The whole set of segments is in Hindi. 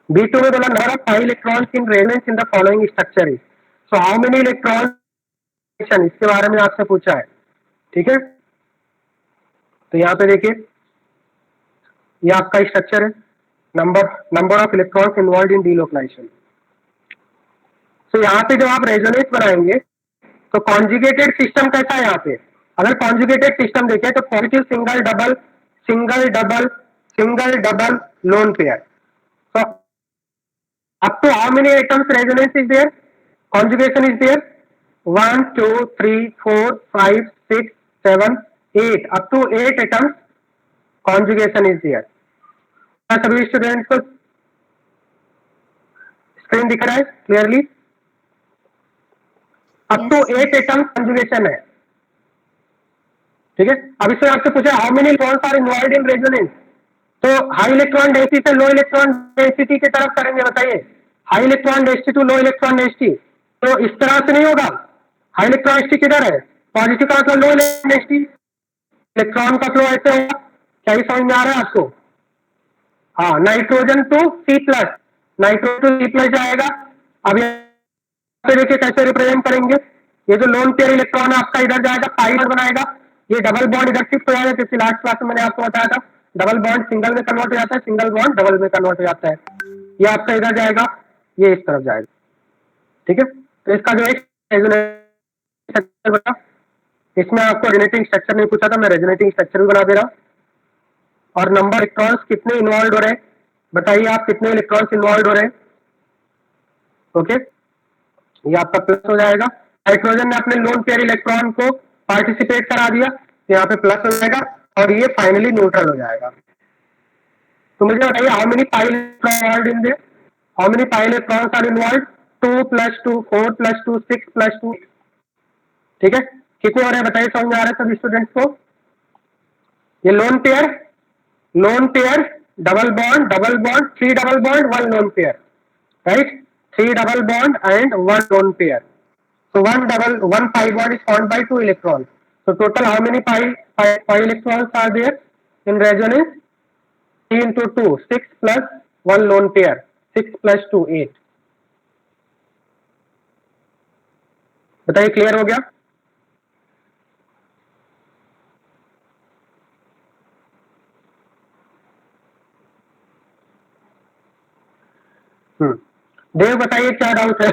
B2 में बोला number of pi electrons in resonance in the following structure is, so how many electron, इसके बारे में आपसे पूछा है, ठीक है। तो यहाँ पे देखिए ये आपका स्ट्रक्चर है, number of electrons involve in delocalization. तो यहाँ पे जब आप रेजोनेंस बनाएंगे तो कॉन्जुगेटेड सिस्टम कैसा है यहाँ पे, अगर कॉन्जुगेटेड सिस्टम देखें तो positive single double single double single double lone pair, so up to how many atoms resonance is there, conjugation is there, 1 2 3 4 5 6 7 8, up to 8 atoms conjugation is there। सभी स्टूडेंट को स्क्रीन दिख रहा है clearly, up to 8 atoms conjugation है, ठीक है। अब इसमें आपसे पूछा how many electrons are involved in resonance, तो हाई इलेक्ट्रॉन डेंसिटी से लो इलेक्ट्रॉन डेंसिटी की तरफ करेंगे, बताइए high electron density to low electron density, तो इस तरह से नहीं होगा, हाई इलेक्ट्रॉन डेंसिटी किधर है, पॉजिटिव का मतलब लो इलेक्ट्रॉन डेंसिटी, इलेक्ट्रॉन का फ्लो ऐसे होगा, क्या ही समझ में आ रहा है आपको। हाँ, nitrogen to C plus, nitrogen to C plus जाएगा। अब देखिए कैसे रिप्रेजेंट करेंगे, ये जो लोन पेयर इलेक्ट्रॉन है आपका इधर जाएगा, पाई बॉन्ड बनाएगा, ये डबल बॉन्ड इधर शिफ्ट हो जाएगा, जैसे लास्ट क्लास में मैंने आपको बताया था डबल बॉन्ड सिंगल में कन्वर्ट हो जाता है, सिंगल बॉन्ड डबल में कन्वर्ट हो जाता है, ये आपका इधर जाएगा, ये इस तरफ जाएगा, ठीक है। तो इसका जो एक स्ट्रक्चर बना, इसमें आपको रेजोनेटिंग स्ट्रक्चर नहीं पूछा था, मैं रेजोनेटिंग स्ट्रक्चर भी बना दे रहा हूँ। और नंबर इलेक्ट्रॉन्स कितने इन्वॉल्व हो रहे हैं, बताइए आप कितने इलेक्ट्रॉन्स इन्वॉल्व हो रहे हैं, ओके। ये आपका प्लस हो जाएगा, नाइट्रोजन ने अपने लोन पेयर इलेक्ट्रॉन को पार्टिसिपेट करा दिया, तो यहाँ पे प्लस हो जाएगा और ये फाइनली न्यूट्रल हो जाएगा। तो मुझे बताइए how many pi electron in there, how many pi electrons are involve, 2 + 2 4 + 2 6 + 2, ठीक है। कितने हो रहे हैं बताइए, समझ में आ रहा है सभी स्टूडेंट्स को। ये lone pair double bond 3 double bond 1 lone pair, right, 3 double bond and 1 lone pair, so 1 pi bond is formed by 2 electrons, so total how many pi electrons are there in resonance, 3 into 2 6 plus 1 lone pair, 6 plus 2 8, बताइए क्लियर हो गया। देव बताइए क्या डाउट है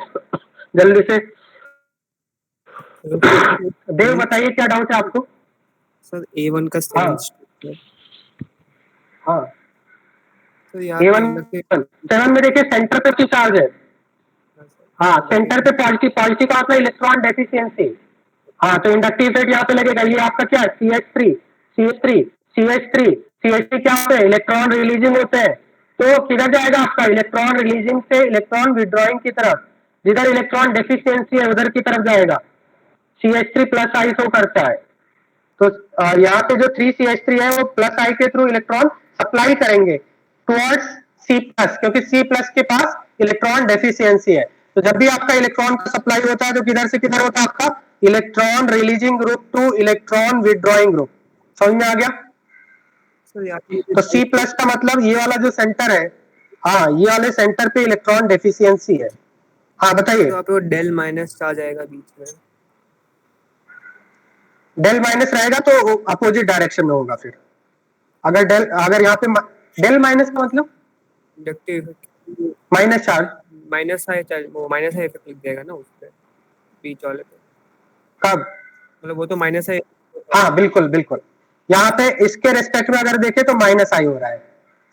जल्दी से, देव बताइए क्या डाउट है आपको। सर A1 का 7 हाँ तो यहाँ A1 में देखिए सेंटर पे क्या चार्ज है, हाँ सेंटर पे पॉजिटिव का मतलब इलेक्ट्रॉन डेफिशिएंसी, हाँ तो इंडक्टिव इफेक्ट यहाँ पे लगेगा, ये आपका क्या है CH3 क्या होते हैं, इलेक्ट्रॉन रिलीजिंग होते हैं, तो किधर जाएगा आपका इलेक्ट्रॉन रिलीजिंग से इलेक्ट्रॉन विड्रॉइंग की तरफ, जिधर इलेक्ट्रॉन डेफिशिएंसी है उधर की तरफ जाएगा, CH3 प्लस आई शो करता है, तो यहाँ पे जो 3CH3 है वो प्लस आई के थ्रू इलेक्ट्रॉन सप्लाई करेंगे टुवर्ड्स C प्लस, क्योंकि C प्लस के पास इलेक्ट्रॉन डेफिशिएंसी है, तो जब भी आपका इलेक्ट्रॉन का सप्लाई होता है तो किधर से किधर होता है आपका electron releasing group two electron withdrawing group, समझ में आ गया। तो C प्लस का मतलब ये वाला जो सेंटर है, हाँ ये वाले सेंटर पे इलेक्ट्रॉन डेफिशिएंसी है, हाँ बताइए। तो पे डेल माइनस आ जाएगा बीच में, डेल माइनस रहेगा तो अपोजिट डायरेक्शन में होगा, फिर अगर यहाँ पे डेल माइनस का मतलब इंडक्टिव माइनस चार्ज, माइनस है वो माइनस है इफेक्ट लिख देगा ना उस पे बीच वाले पे, कब, मतलब वो तो माइनस है, हाँ बिल्कुल बिल्कुल, यहाँ पे इसके रेस्पेक्ट में अगर देखें तो माइनस आई हो रहा है,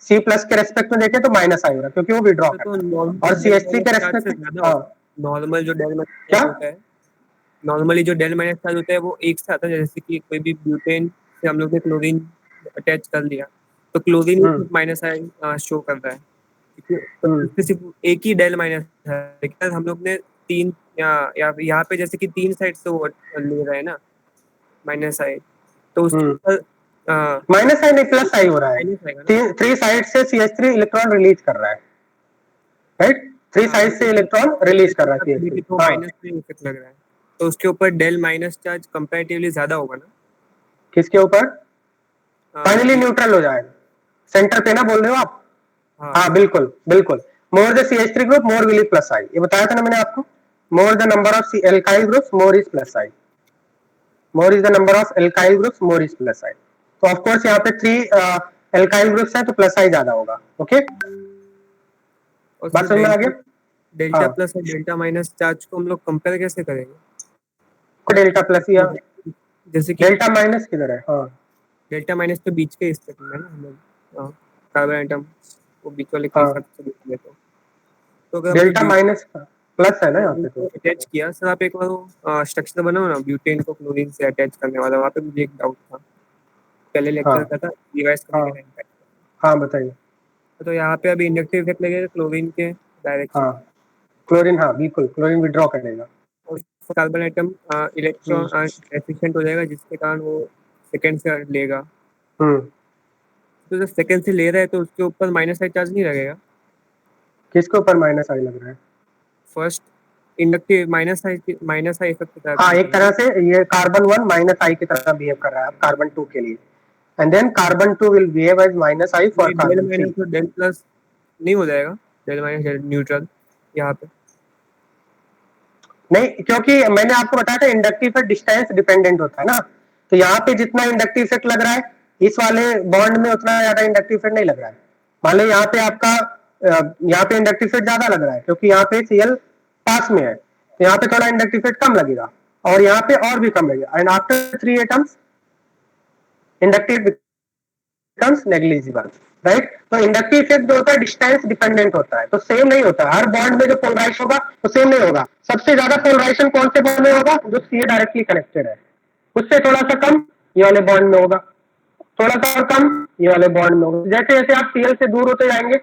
C प्लस के रेस्पेक्ट में देखें तो माइनस आई हो रहा है क्योंकि वो विड्रॉ कर रहा है, और CH3 के रेस्पेक्ट में नॉर्मल जो डेल माइनस क्या होता है, नॉर्मली जो डेल माइनस चार्ज होता है वो एक साथ आता है, जैसे कि कोई भी ब्यूटेन से हम लोग ने क्लोरीन अटैच कर लिया तो क्लोरीन माइनस आई शो कर रहा है, तो सिर्फ एक ही डेल माइनस है, लेकिन हम लोग ने 3 या यहाँ पे जैसे कि 3 साइड से वो ले रहे हैं ना माइनस आई, तो उसके ऊपर माइनस आई नहीं प्लस आई हो रहा है, 3 साइड से CH3 इलेक्ट्रॉन रिलीज कर रहा है, राइट, 3 साइड से इलेक्ट्रॉन रिलीज कर रहा है, तो माइनस में इफेक्ट लग रहा है, तो उसके ऊपर डेल माइनस चार्ज कंपैरेटिवली ज्यादा होगा ना, किसके ऊपर, फाइनली न्यूट्रल हो जाएगा सेंटर पे ना बोल रहे हो आप, हाँ बिल्कुल बिल्कुल, more the CH3 group, more will be plus I. ये बताया था ना मैंने आपको, more the number of alkyl groups, more is plus I. More is the number of alkyl groups, more is plus I. तो of course यहाँ पे 3 alkyl groups है तो plus I ज्यादा होगा. ओके, बात समझ में आ गया? डेल्टा प्लस और डेल्टा माइनस चार्ज को हम लोग कंपेयर कैसे करेंगे? डेल्टा प्लस या जैसे कि डेल्टा माइनस किधर है? हाँ, डेल्टा माइनस तो बीच के हिस्से में है ना, हम लोग कार्बन आइटम वो बीच वाले के हाँ। हिसाब से लिखेंगे तो अगर डेल्टा माइनस प्लस है ना यहाँ पे तो अटैच किया सर, आप एक बार वो स्ट्रक्चर बनाओ ना ब्यूटेन को क्लोरीन से अटैच करने वाला, वहाँ पे मुझे एक डाउट था, पहले लेक्चर हाँ। का था रिवाइज करने हाँ। के टाइम। हाँ बताइए। तो यहाँ पे अभी इंडक्टिव इफेक्ट लगेगा क्लोरीन के डायरेक्शन। हाँ क्लोरीन, हाँ बिल्कुल क्लोरीन विड्रॉ करेगा और कार्बन आइटम इलेक्ट्रॉन एफिशिएंट हो जाएगा, जिसके कारण वो सेकंड से लेगा। तो जब सेकंड से ले रहा है तो उसके ऊपर माइनस आई चार्ज नहीं लगेगा? किसके ऊपर माइनस आई लग रहा है? First inductive minus I effect के हाँ, एक तरह से ये कार्बन 1 माइनस आई की तरह बिहेव कर रहा है कार्बन 2 के लिए, and then carbon 2 will behave as minus I for carbon 3. तो डेल प्लस नहीं हो जाएगा, डेल माइनस डेल न्यूट्रल यहाँ पे नहीं, क्योंकि मैंने आपको बताया था इंडक्टिव इफेक्ट डिस्टेंस डिपेंडेंट होता है ना, तो यहाँ पे जितना इंडक्टिव इफेक्ट लग रहा है इस वाले बॉन्ड में उतना ज्यादा इंडक्टिव इफेक्ट नहीं लग रहा है. मान लो यहाँ पे आपका यहाँ पे इंडक्टिव इफेक्ट ज्यादा लग रहा है क्योंकि यहाँ पे Cl पास में है, तो यहाँ पे थोड़ा इंडक्टिव इफेक्ट कम लगेगा और यहाँ पे और भी कम लगेगा, and after 3 atoms inductive becomes negligible, right. तो इंडक्टिव इफेक्ट जो होता है डिस्टेंस डिपेंडेंट होता है, तो सेम नहीं होता है हर बॉन्ड में जो पोलराइजेशन होगा वो सेम नहीं होगा. सबसे ज्यादा पोलराइजेशन कौन से बॉन्ड में होगा? जो Ca डायरेक्टली कनेक्टेड है, उससे थोड़ा सा कम ये वाले बॉन्ड में होगा, थोड़ा सा और कम ये वाले बॉन्ड में होगा. जैसे जैसे आप Cl से दूर होते जाएंगे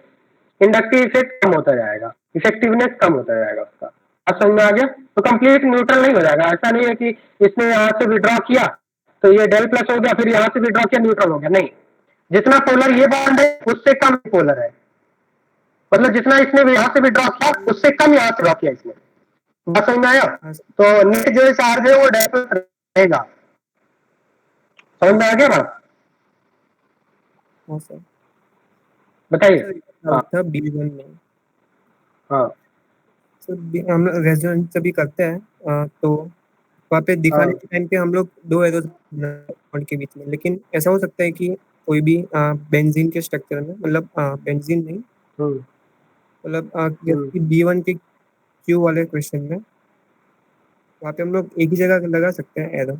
इंडक्टिव इफेक्ट कम होता जाएगा, इफेक्टिवनेस कम होता जाएगा उसका. अब समझ में आ गया? तो कंप्लीट न्यूट्रल नहीं हो जाएगा. ऐसा नहीं है कि इसने यहाँ से विड्रॉ किया तो ये डेल प्लस हो गया, फिर यहाँ से विड्रॉ किया न्यूट्रल हो गया, नहीं. जितना पोलर ये बॉन्ड है उससे कम पोलर है, मतलब जितना इसने यहाँ से विड्रॉ किया उससे कम यहाँ से ड्रॉ किया इसने. बात समझ में आया? तो नेट जो चार्ज है वो डेल प्लस रहेगा. समझ में आ गया बात? हाँ सर बताइए. हाँ B1 में हाँ सर हम लोग रेजोनेंस सभी करते हैं तो वहाँ पे दिखाने के टाइम पे हम लोग 2 एरोस बॉन्ड के बीच में, लेकिन ऐसा हो सकता है कि कोई भी बेंजीन के स्ट्रक्चर में, मतलब बेंजीन नहीं, मतलब जैसे B1 के Q वाले क्वेश्चन में वहाँ पे हम लोग एक ही जगह लगा सकते हैं एरो.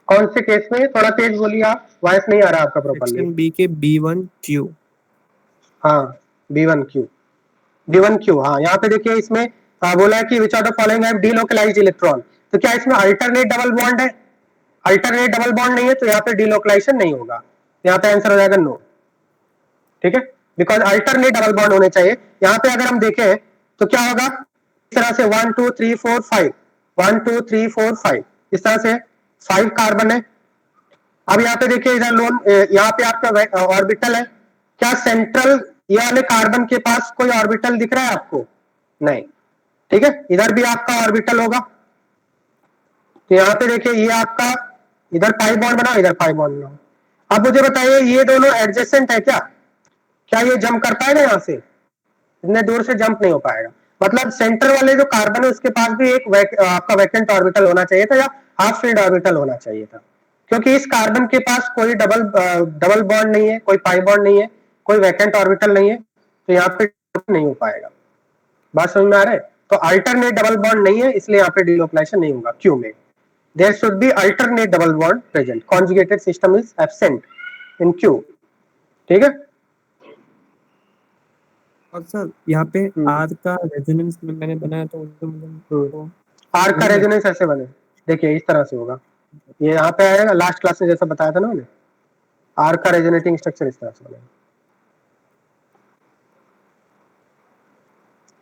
कौन से केस में? थोड़ा तेज बोलिए आप, वॉइस नहीं आ रहा आपका प्रॉपर्ली. सेक्शन बी के B1Q. हाँ B1Q, हाँ यहाँ पे देखिए इसमें बोला है कि which are the following have delocalized electron. तो क्या इसमें अल्टरनेट डबल बॉन्ड है? अल्टरनेट डबल बॉन्ड नहीं है तो यहाँ पे डीलोकलाइजेशन नहीं होगा, यहाँ पे आंसर हो जाएगा नो. ठीक है, बिकॉज अल्टरनेट डबल बॉन्ड होने चाहिए. यहाँ पे अगर हम देखें तो क्या होगा, इस तरह से 1 2 3 4 5 1 2 3 4 5 इस तरह से 5 कार्बन है. अब यहाँ पे देखिए इधर लोन यहाँ पे आपका ऑर्बिटल है. क्या सेंट्रल ये वाले कार्बन के पास कोई ऑर्बिटल दिख रहा है आपको? नहीं. ठीक है, इधर भी आपका ऑर्बिटल होगा. तो यहाँ पे देखिए ये आपका इधर पाई बॉन्ड बनाओ, इधर पाई बॉन्ड बनाओ. अब मुझे बताइए ये दोनों एडजेसेंट है क्या? क्या ये जंप कर पाएगा? यहाँ से इतने दूर से जंप नहीं हो पाएगा. मतलब सेंटर वाले जो कार्बन है उसके पास भी एक आपका वैकेंट ऑर्बिटल होना चाहिए था या हाफ फिल्ड ऑर्बिटल होना चाहिए था, क्योंकि इस कार्बन के पास कोई डबल बॉन्ड नहीं है, कोई पाई बॉन्ड नहीं है, कोई वैकेंट ऑर्बिटल नहीं है, तो यहाँ पे नहीं हो पाएगा. बात समझ में आ रहा है? तो अल्टरनेट डबल बॉन्ड नहीं है इसलिए यहाँ पे डीलोकलाइजेशन नहीं होगा. क्यू में there should be alternate double bond present. Conjugated system is absent in Q. ठीक है. और सर यहाँ पे आर का रेजोनेंस मैंने बनाया तो आर का रेजोनेंस ऐसे बने, देखिए इस तरह से होगा. ये यहाँ पे आएगा, लास्ट क्लास में जैसा बताया था ना मैंने, आर का रेजोनेटिंग स्ट्रक्चर इस तरह से बनेगा.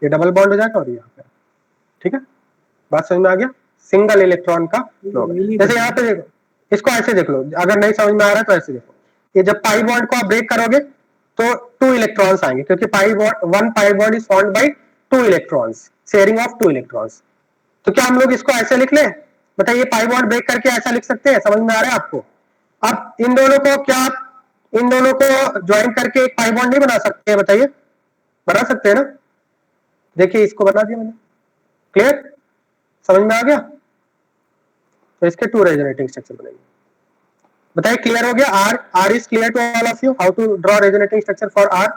ये डबल बॉन्ड हो जाएगा और यहाँ पे. ठीक है, बात समझ में आ गया? सिंगल इलेक्ट्रॉन का फ्लो. जैसे यहाँ पे देखो, इसको ऐसे देख लो, अगर नहीं समझ में आ रहा है तो ऐसे देखो. ये जब पाई बॉन्ड को आप ब्रेक करोगे तो 2 इलेक्ट्रॉन्स आएंगे, क्योंकि one pi bond is formed by 2 electrons, sharing of 2 electrons. तो क्या हम लोग इसको ऐसे लिख लें? बताइए, पाई बॉन्ड ब्रेक करके ऐसा लिख सकते हैं? समझ में आ रहा है आपको? अब इन दोनों को क्या इन दोनों को ज्वाइन करके एक पाई बॉन्ड नहीं बना सकते? बताइए बना सकते हैं ना, देखिए इसको बना दिया मैंने, क्लियर, समझ में आ गया। तो इसके 2 रेजोनेटिंग स्ट्रक्चर बनेंगे। बताइए क्लियर हो गया। R is clear to all of you how to draw resonating structure for R?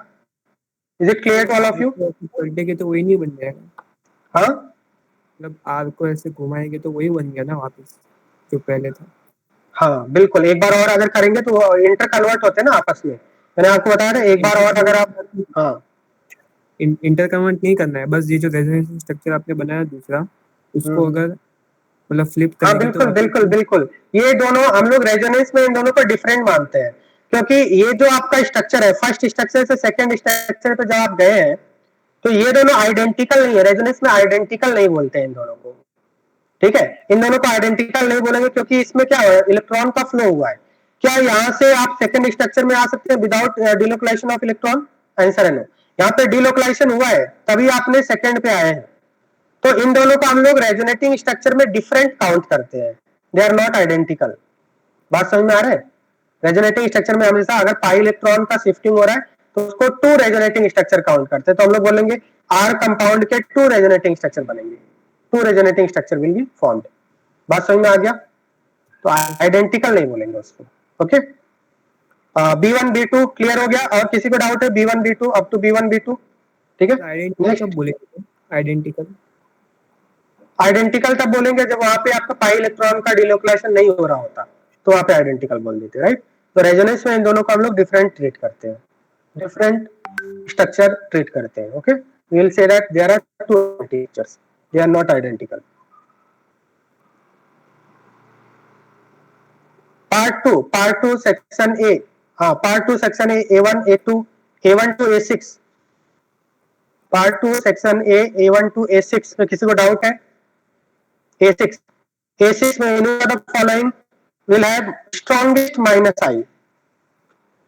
Is it clear to all of you? पलटे के तो वही नहीं बन जाएगा, हाँ मतलब आर को ऐसे घुमाएंगे तो वही बन गया ना वापस जो पहले था। हाँ बिल्कुल, एक बार और अगर करेंगे तो इंटर कन्वर्ट होते हैं ना आपस में, मैंने आपको बताया था, एक बार और अगर आप, हाँ इंटर कन्वर्ट नहीं करना है, बस ये जो रेजोनेंस स्ट्रक्चर आपने बनाया दूसरा, उसको अगर मतलब फ्लिप हाँ करेंगे बिल्कुल तो बिल्कुल बिल्कुल, ये दोनों हम लोग रेजोनेंस में इन दोनों को डिफरेंट मानते हैं, क्योंकि ये जो आपका स्ट्रक्चर है, फर्स्ट स्ट्रक्चर से सेकंड स्ट्रक्चर पे जब आप गए हैं तो ये दोनों आइडेंटिकल नहीं है, रेजोनेंस में आइडेंटिकल नहीं बोलते हैं इन दोनों को, ठीक है, इन दोनों को आइडेंटिकल नहीं बोलेंगे, क्योंकि इसमें क्या हुआ है, इलेक्ट्रॉन का फ्लो हुआ है। क्या यहाँ से आप सेकंड स्ट्रक्चर में आ सकते हैं without delocalisation of electron? Answer है नो। यहाँ पे डिलोकलाइजेशन हुआ है तभी आपने सेकंड पे आए हैं, तो इन दोनों को हम लोग रेजोनेटिंग स्ट्रक्चर में डिफरेंट काउंट करते हैं, दे आर नॉट आइडेंटिकल। बात समझ में आ रहा है? रेजोनेटिंग स्ट्रक्चर में हमेशा अगर पाई इलेक्ट्रॉन का शिफ्टिंग हो रहा है तो उसको 2 रेजोनेटिंग स्ट्रक्चर काउंट करते हैं, तो हम लोग बोलेंगे आर कंपाउंड के 2 रेजोनेटिंग स्ट्रक्चर बनेंगे, 2 resonating structure will be formed. बात समझ में आ गया? तो आइडेंटिकल नहीं बोलेंगे उसको, ओके। B1 B2 क्लियर हो गया, और किसी को डाउट है B1 B2 up to B1 B2? ठीक है, आइडेंटिकल कब बोलेंगे? आइडेंटिकल आइडेंटिकल तब बोलेंगे जब वहां पे आपका पाई इलेक्ट्रॉन का डिलोकलाइजेशन नहीं हो रहा होता, तो वहां पे आइडेंटिकल बोल देते हैं, राइट। तो रेजोनेंस में इन दोनों को हम लोग डिफरेंट ट्रीट करते हैं, डिफरेंट स्ट्रक्चर ट्रीट करते हैं, okay. We will say that there are 2 structures, they are not identical. Part 2 section A, हाँ part 2 section A, A1 A2 A1 to A6, part 2 section A A1 to A6 में किसी को डाउट है? A6 में any of the following will have strongest minus I,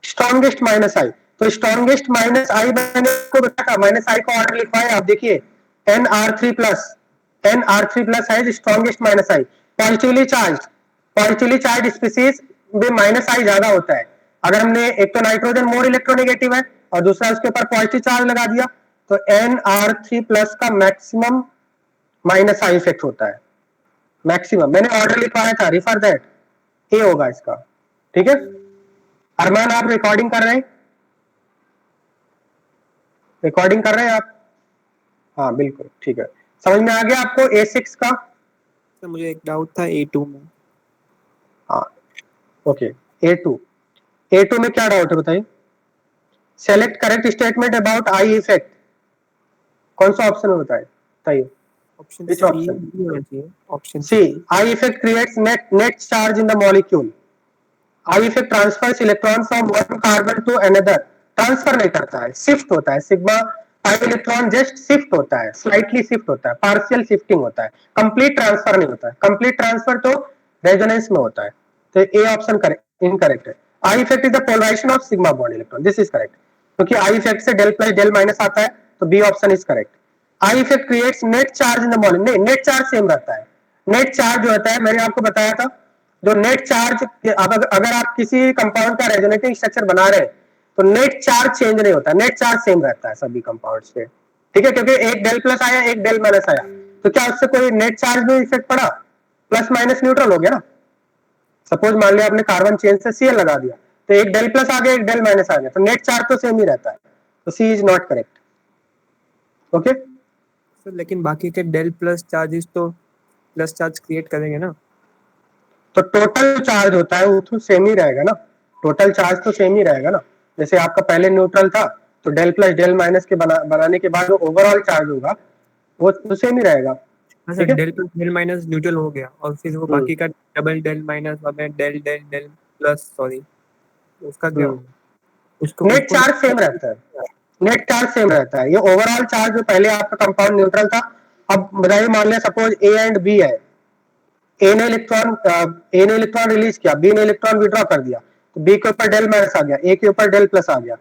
strongest minus I, तो strongest minus I मैंने आपको बताया, माइनस आई को ऑर्डर लिखवाए, आप देखिए Nr3 प्लस, Nr3 प्लस है strongest minus I, positively charge species में माइनस आई ज्यादा होता है। अगर हमने एक तो नाइट्रोजन मोर इलेक्ट्रोनेगेटिव है और दूसरा उसके ऊपर पॉजिटिव चार्ज लगा दिया, तो Nr3 प्लस का मैक्सिमम माइनस आई इफेक्ट होता है, मैक्सिमम। मैंने ऑर्डर लिखवाया था, रिफर दैट, ए होगा इसका, ठीक है। अरमान आप रिकॉर्डिंग कर रहे हैं? रिकॉर्डिंग कर रहे हैं आप? हाँ बिल्कुल, ठीक है। समझ में आ गया आपको A6 का? तो मुझे एक डाउट था A2 में। हाँ ओके, A2 में क्या डाउट है बताइए? Select correct statement about I effect, कौन सा ऑप्शन है बताइए? Option Which C option? होना चाहिए, option C, I effect creates net charge in the molecule. I effect transfers electron from one carbon to another. Transfer नहीं करता है, शिफ्ट होता है, sigma pi electron just shift होता है, स्लाइटली शिफ्ट होता है, पार्शियल शिफ्टिंग होता है, कंप्लीट ट्रांसफर नहीं होता है। कंप्लीट ट्रांसफर तो रेजोनेंस में होता है, तो ए ऑप्शन इनकरेक्ट है। I effect is the polarization of sigma bond electron, this is correct, क्योंकि आई इफेक्ट से डेल प्लस डेल माइनस आता है, तो B option is correct. I effect creates net charge in the molecule, नहीं नेट चार्ज सेम रहता है। नेट चार्ज जो होता है, मैंने आपको बताया था, जो नेट चार्ज, अगर आप किसी कंपाउंड का रेजोनेटिंग स्ट्रक्चर बना रहे हैं तो नेट चार्ज चेंज नहीं होता, नेट चार्ज सेम रहता है सभी कंपाउंड्स पे, ठीक है, क्योंकि एक डेल प्लस आया एक डेल माइनस आया, तो क्या उससे कोई नेट चार्ज में इफेक्ट पड़ा? प्लस माइनस न्यूट्रल हो गया ना। सपोज मान लिया आपने कार्बन चेन से Cl लगा दिया, तो एक डेल प्लस आ गया एक डेल माइनस आ गया, तो नेट चार्ज तो सेम ही रहता है, तो C is not correct, okay. Sir लेकिन बाकी के डेल प्लस चार्जेस तो प्लस चार्ज क्रिएट करेंगे ना। तो टोटल चार्ज होता है वो तो सेम ही रहेगा ना, टोटल चार्ज तो सेम ही रहेगा ना। जैसे आपका पहले न्यूट्रल था तो डेल प्लस डेल माइनस के बनाने के बाद जो ओवरऑल चार्ज होगा वो तो सेम ही रहेगा। हाँ sir, del plus del minus neutral हो गया और फिर वो बाकी का डबल डेल माइनस और del del del plus, sorry उसका क्या होगा? उसको नेट चार्ज सेम रहता है, नेट चार्ज सेम रहता है। ये ओवरऑल चार्ज जो पहले आपका कंपाउंड न्यूट्रल था, अब बताइए मान लिया सपोज ए एंड बी है, ए ने इलेक्ट्रॉन रिलीज किया, बी ने इलेक्ट्रॉन विड्रॉ कर दिया, तो बी के ऊपर डेल माइनस आ गया, ए के ऊपर डेल प्लस आ गया,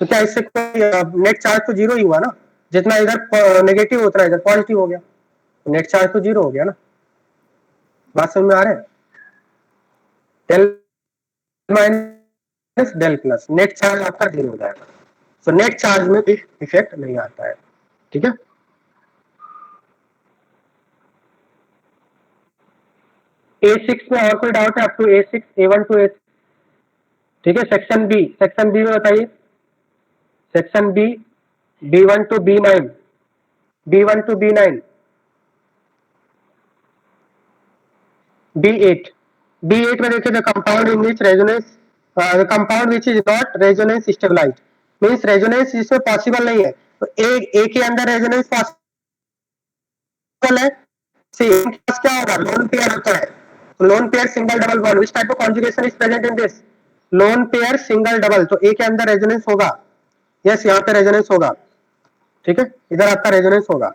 तो क्या इससे कोई नेट चार्ज तो जीरो ही हुआ ना, जितना इधर नेगेटिव उतना इधर पॉजिटिव हो गया, तो नेट चार्ज तो जीरो हो गया ना। बात समझ में आ रहा है? Del minus del plus, net charge आपका जीरो हो जाएगा, सो नेट चार्ज में भी इफेक्ट नहीं आता है, ठीक है। A6 में और कोई डाउट है? Up to A6, A1 to A6, ठीक है। सेक्शन बी में बताइए, section B, B1 to B9, B1 to B9, B8, B8 में देखिए, the compound in which resonance, the compound which is not resonance stabilized, means resonance इसमें पॉसिबल नहीं है। तो ए के अंदर रेजोनेंस पॉसिबल है। सी क्या होगा? लोन पेयर होता है। तो loan pair single double bond, which type of conjugation is present in this? Loan pair single double, तो ए के अंदर रेजोनेंस होगा। यस, यहाँ पे रेजोनेंस होगा, ठीक है, इधर आपका रेजोनेंस होगा,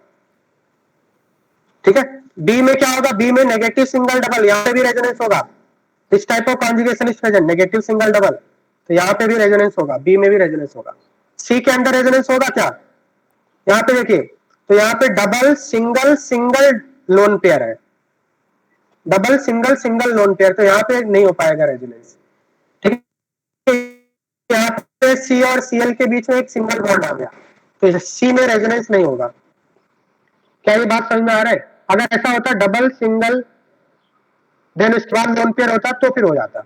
ठीक है। बी में क्या होगा? बी में नेगेटिव सिंगल डबल, यहाँ पे भी रेजोनेंस होगा। This type of conjugation is present, negative single double, तो यहाँ पे भी रेजोनेंस होगा, बी में भी रेजोनेंस होगा। सी के अंदर रेजोनेंस होगा क्या? यहाँ पे देखिए, तो यहाँ पे double single single lone pair है, double single single lone pair, तो यहाँ पे नहीं हो पाएगा रेजोनेंस, ठीक है। यहाँ पे सी और सीएल के बीच में एक सिंगल बॉन्ड आ गया, तो सी में रेजोनेंस नहीं होगा। क्या ये बात समझ में आ रहा है? अगर ऐसा होता डबल सिंगल, देन उसके बाद लोन पेयर होता तो फिर हो जाता।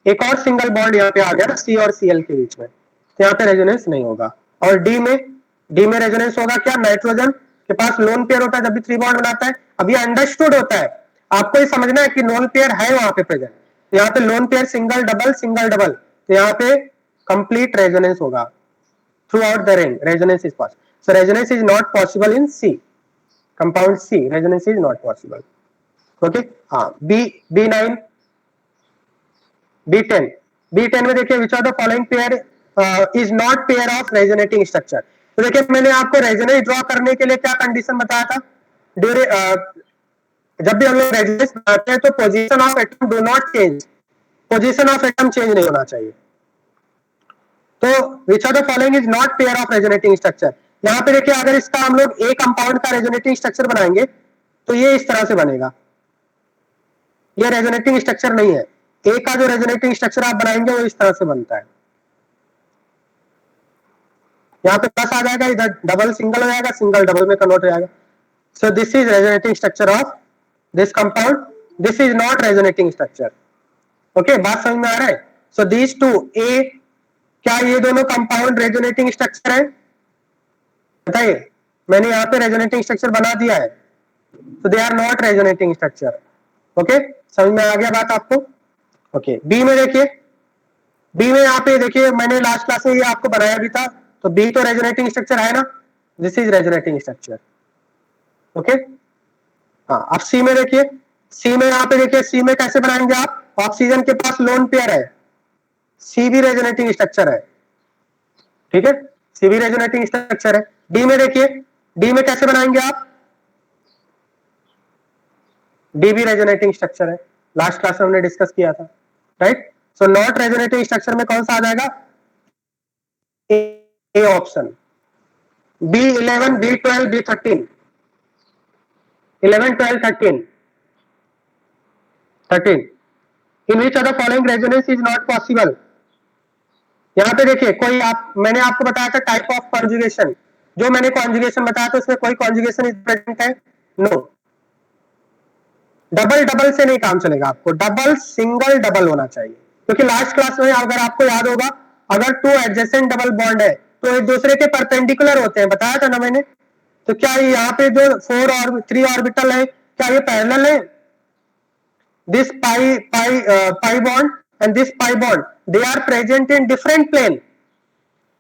एक और सिंगल बॉन्ड यहाँ पे आ गया ना सी और सीएल के बीच में, तो यहाँ पे रेजोनेंस नहीं होगा। और डी में रेजोनेंस होगा क्या? नाइट्रोजन के पास लोन पेयर होता है जब भी 3 बॉन्ड बनाता है। अब ये अंडरस्टूड होता है, आपको ये समझना है कि लोन पेयर है वहां पे प्रेजेंट। तो यहाँ पे loan pair single double single double, तो यहाँ पे कंप्लीट रेजोनेंस होगा throughout the ring. Resonance is possible. So resonance is not possible in C. Compound C, resonance is not possible. Okay. हाँ, B9, B10, B10 में देखिए, which of the following pair is not pair of resonating structure. तो देखिए, मैंने आपको रेजोनेंस ड्रॉ करने के लिए क्या कंडीशन बताया था? जब भी हम लोग रेजोनेंस बनाते हैं तो position of atom do not change, position of atom change नहीं होना चाहिए। तो which of the following is not pair of resonating structure. यहाँ पे देखिए, अगर इसका हम लोग ए कंपाउंड का रेजोनेटिंग स्ट्रक्चर बनाएंगे तो ये इस तरह से बनेगा, ये रेजोनेटिंग स्ट्रक्चर नहीं है। ए का जो रेजोनेटिंग स्ट्रक्चर आप बनाएंगे वो इस तरह से बनता है, यहाँ पे प्लस आ जाएगा, इधर डबल सिंगल हो जाएगा, सिंगल डबल में कन्वर्ट हो जाएगा। So this is resonating structure of this compound, this is not resonating structure. Okay, बात समझ में आ रहा है? सो दीज टू, ए, क्या ये दोनों कंपाउंड रेजोनेटिंग स्ट्रक्चर है? बताइए, मैंने यहाँ पे रेजोनेटिंग स्ट्रक्चर बना दिया है, तो they are not resonating structure. Okay, समझ में आ गया बात आपको? ओके, बी में देखिए, बी में यहाँ पे देखिए, मैंने लास्ट क्लास में ये आपको बनाया भी था, तो बी तो रेजोनेटिंग स्ट्रक्चर है ना, this is resonating structure. Okay, हाँ, अब सी में देखिए, सी में यहाँ पे देखिए, सी में कैसे बनाएंगे आप? ऑक्सीजन के पास लोन पेयर है, सी भी रेजोनेटिंग स्ट्रक्चर है, ठीक है, सी भी रेजोनेटिंग स्ट्रक्चर है। डी में देखिए, डी में कैसे बनाएंगे आप? डी भी रेजोनेटिंग स्ट्रक्चर है, लास्ट क्लास में हमने डिस्कस किया था, right. So not resonating structure में कौन सा आ जाएगा? A option. B11, B12, B13, 11, 12, 13, 13, in which of the following resonance is not possible? यहाँ पे देखिए, कोई मैंने आपको बताया था टाइप ऑफ कॉन्जुगेशन, जो मैंने कॉन्जुगेशन बताया था उसमें कोई कॉन्जुगेशन प्रेजेंट है? नो। डबल डबल से नहीं काम चलेगा, आपको डबल सिंगल डबल होना चाहिए, क्योंकि लास्ट क्लास में अगर आपको याद होगा, अगर 2 एडजेसेंट डबल बॉन्ड है तो एक दूसरे के परपेंडिकुलर होते हैं, बताया था ना मैंने। तो क्या यहाँ पे जो 4 और 3 ऑर्बिटल है, क्या ये पैरेलल है? This pi bond and this pi bond, they are present in different plane.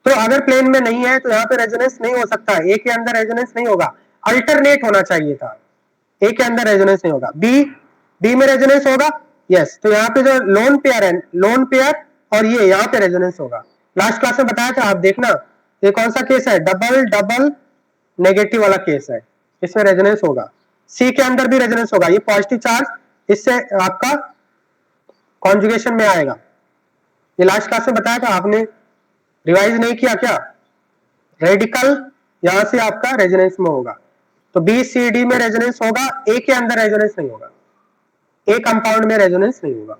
तो अगर प्लेन में नहीं है तो यहाँ पे रेजोनेंस नहीं हो सकता, ए के अंदर रेजोनेंस नहीं होगा, अल्टरनेट होना चाहिए था, ए के अंदर रेजोनेंस नहीं होगा। बी में रेजोनेंस होगा, यस। तो यहाँ पे जो लोन पेयर है, लोन पेयर और ये यहाँ पे रेजोनेंस होगा, लास्ट क्लास में बताया था, आप देखना। ये कौन सा केस है? डबल डबल नेगेटिव वाला केस है, इसमें रेजोनेंस होगा। सी के अंदर भी रेजोनेंस होगा, ये पॉजिटिव चार्ज इससे आपका कॉन्जुगेशन में आएगा, ये लास्ट क्लास में बताया था, आपने रिवाइज नहीं किया क्या? रेडिकल यहां से आपका रेजोनेंस में होगा, तो बी सी डी में रेजोनेंस होगा, ए के अंदर रेजोनेंस नहीं होगा, ए कंपाउंड में रेजोनेंस नहीं होगा,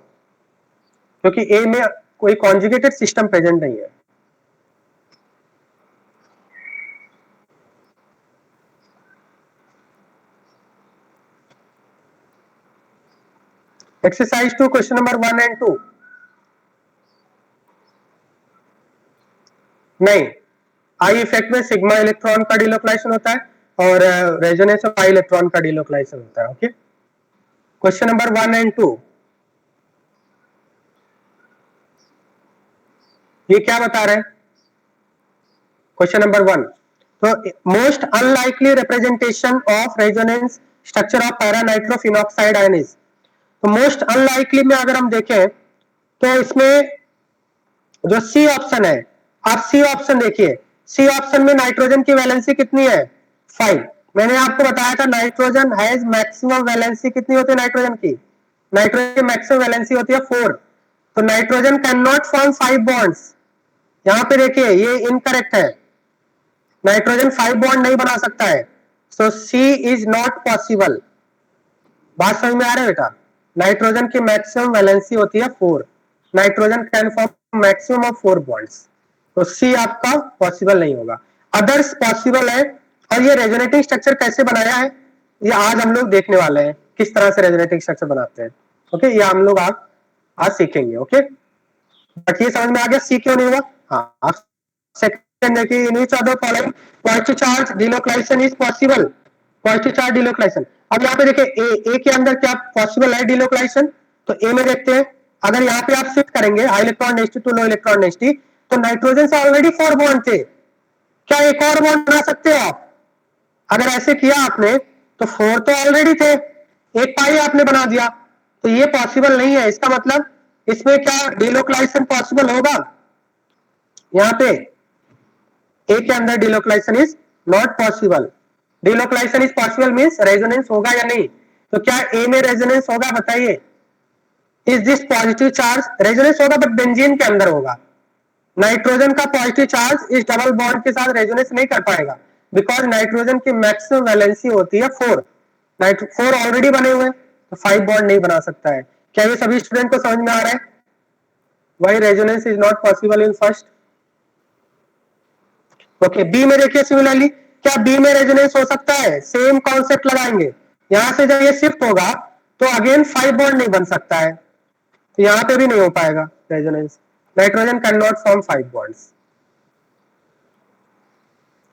क्योंकि ए में कोई कॉन्जुगेटेड सिस्टम प्रेजेंट नहीं है। एक्सरसाइज 2 क्वेश्चन नंबर 1 एंड 2 नहीं, आई इफेक्ट में सिग्मा इलेक्ट्रॉन का डिलोकलाइजेशन होता है और रेजोनेंस में पाई इलेक्ट्रॉन का डिलोकलाइजेशन होता है। ओके, क्वेश्चन नंबर 1 एंड 2 ये क्या बता रहे हैं? क्वेश्चन नंबर 1, तो most unlikely representation of resonance structure of para nitrophenoxide ion is. तो मोस्ट अनलाइकली में अगर हम देखें तो इसमें जो सी ऑप्शन है, आप सी ऑप्शन देखिए, सी ऑप्शन में नाइट्रोजन की वैलेंसी कितनी है? 5। मैंने आपको बताया था नाइट्रोजन हैज मैक्सिमम वैलेंसी कितनी होती है नाइट्रोजन की? नाइट्रोजन की मैक्सिमम वैलेंसी होती है 4। तो nitrogen can not form 5 bonds. यहां पे देखिए ये इनकरेक्ट है, नाइट्रोजन 5 बॉन्ड नहीं बना सकता है। सो सी इज नॉट पॉसिबल। बात समझ में आ रहा है बेटा? नाइट्रोजन की मैक्सिमम वैलेंसी होती है 4, nitrogen can form maximum of 4 bonds, तो सी आपका पॉसिबल नहीं होगा। अदर्स पॉसिबल है। और ये रेजोनेटिंग स्ट्रक्चर कैसे बनाया है ये आज हम लोग देखने वाले हैं, किस तरह से रेजोनेटिंग स्ट्रक्चर बनाते हैं। ओके, ये हम लोग आज सीखेंगे। ओके, बट ये समझ में आ गया सी क्यों नहीं हुआ? हाँ, सेकंड देखिए, in which of the following positive charge delocalisation is possible? Positive charge delocalisation. अब यहाँ पे देखिए ए के अंदर क्या पॉसिबल है डिलोकलाइजेशन? तो ए में देखते हैं, अगर यहाँ पे आप शिफ्ट करेंगे high electron density to low electron density, तो नाइट्रोजन से ऑलरेडी 4 बॉन्ड थे, क्या एक और बॉन्ड बना सकते हो आप? अगर ऐसे किया आपने तो 4 तो ऑलरेडी थे, एक पाई आपने बना दिया, तो ये पॉसिबल नहीं है। इसका मतलब इसमें क्या डिलोकलाइजेशन पॉसिबल होगा? यहाँ पे ए के अंदर delocalisation is not possible. Delocalisation is possible means resonance होगा या नहीं? तो क्या ए में रेजोनेंस होगा? बताइए। Is this positive charge? Resonance होगा बट बेंजीन के अंदर होगा। नाइट्रोजन का पॉजिटिव चार्ज इस डबल बॉन्ड के साथ रेजोनेंस नहीं कर पाएगा, बिकॉज नाइट्रोजन की मैक्सिमम वैलेंसी होती है 4। 4 ऑलरेडी बने हुए हैं, तो 5 बॉन्ड नहीं बना सकता है। क्या ये सभी स्टूडेंट को समझ में आ रहा है? Why resonance is not possible in first. Okay, B में देखिए सिमिलरली, क्या बी में रेजोनेंस हो सकता है? सेम कॉन्सेप्ट लगाएंगे। यहां से जब ये शिफ्ट होगा तो अगेन 5 बॉन्ड नहीं बन सकता है, तो यहां पे भी नहीं हो पाएगा resonance. Nitrogen can not form 5 bonds.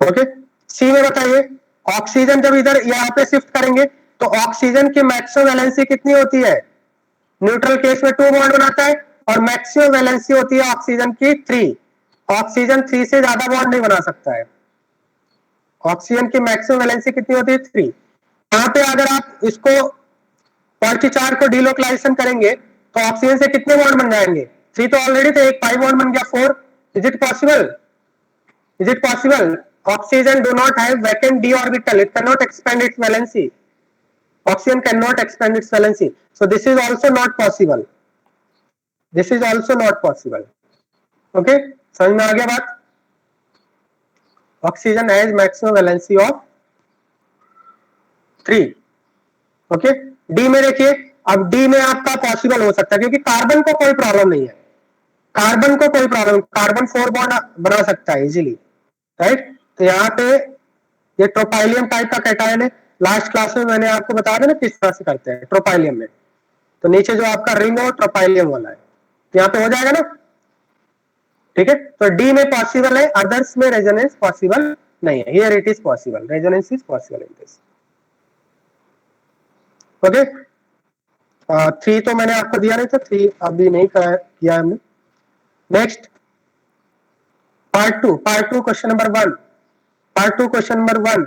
Okay, C में बताइए, ऑक्सीजन जब इधर यहाँ पे शिफ्ट करेंगे तो ऑक्सीजन की मैक्सिमम वैलेंसी कितनी होती है? न्यूट्रल केस में 2 बॉन्ड बनाता है और मैक्सिमम वैलेंसी होती है ऑक्सीजन की 3। ऑक्सीजन 3 से ज्यादा बॉन्ड नहीं बना सकता है। ऑक्सीजन की मैक्सिमम वैलेंसी कितनी होती है? 3। यहाँ पे अगर आप इसको पॉजिटिव चार्ज को डिलोकलाइजेशन करेंगे तो ऑक्सीजन से कितने बॉन्ड बन जाएंगे? 3 तो ऑलरेडी थे, एक 5 बॉन्ड बन गया 4। Is it possible? Is it possible? Oxygen do not have vacant d orbital. It cannot expand its valency. Oxygen cannot expand its valency. So this is also not possible. This is also not possible. Okay? समझ में आ गया बात? Oxygen has maximum valency of 3. Okay? D में देखिए, अब D में आपका पॉसिबल हो सकता है क्योंकि कार्बन को कोई प्रॉब्लम नहीं है। कार्बन को कोई प्रॉब्लम, कार्बन 4 बॉन्ड बना सकता है इजीली, राइट? तो यहाँ पे ये ट्रोपाइलियम टाइप का कैटायन है। लास्ट क्लास में मैंने आपको बताया था ना किस तरह से करते हैं ट्रोपाइलियम में। तो नीचे जो आपका रिंग है वो ट्रोपाइलियम वाला है, तो यहाँ पे हो जाएगा ना, ठीक है? तो डी में पॉसिबल है, अदर्स में रेजोनेंस पॉसिबल नहीं है। Here it is possible, resonance is possible in this. Okay, 3 तो मैंने आपको दिया नहीं था, 3 अभी नहीं किया हमने। Next part 2 question number 1। Part 2 question number 1।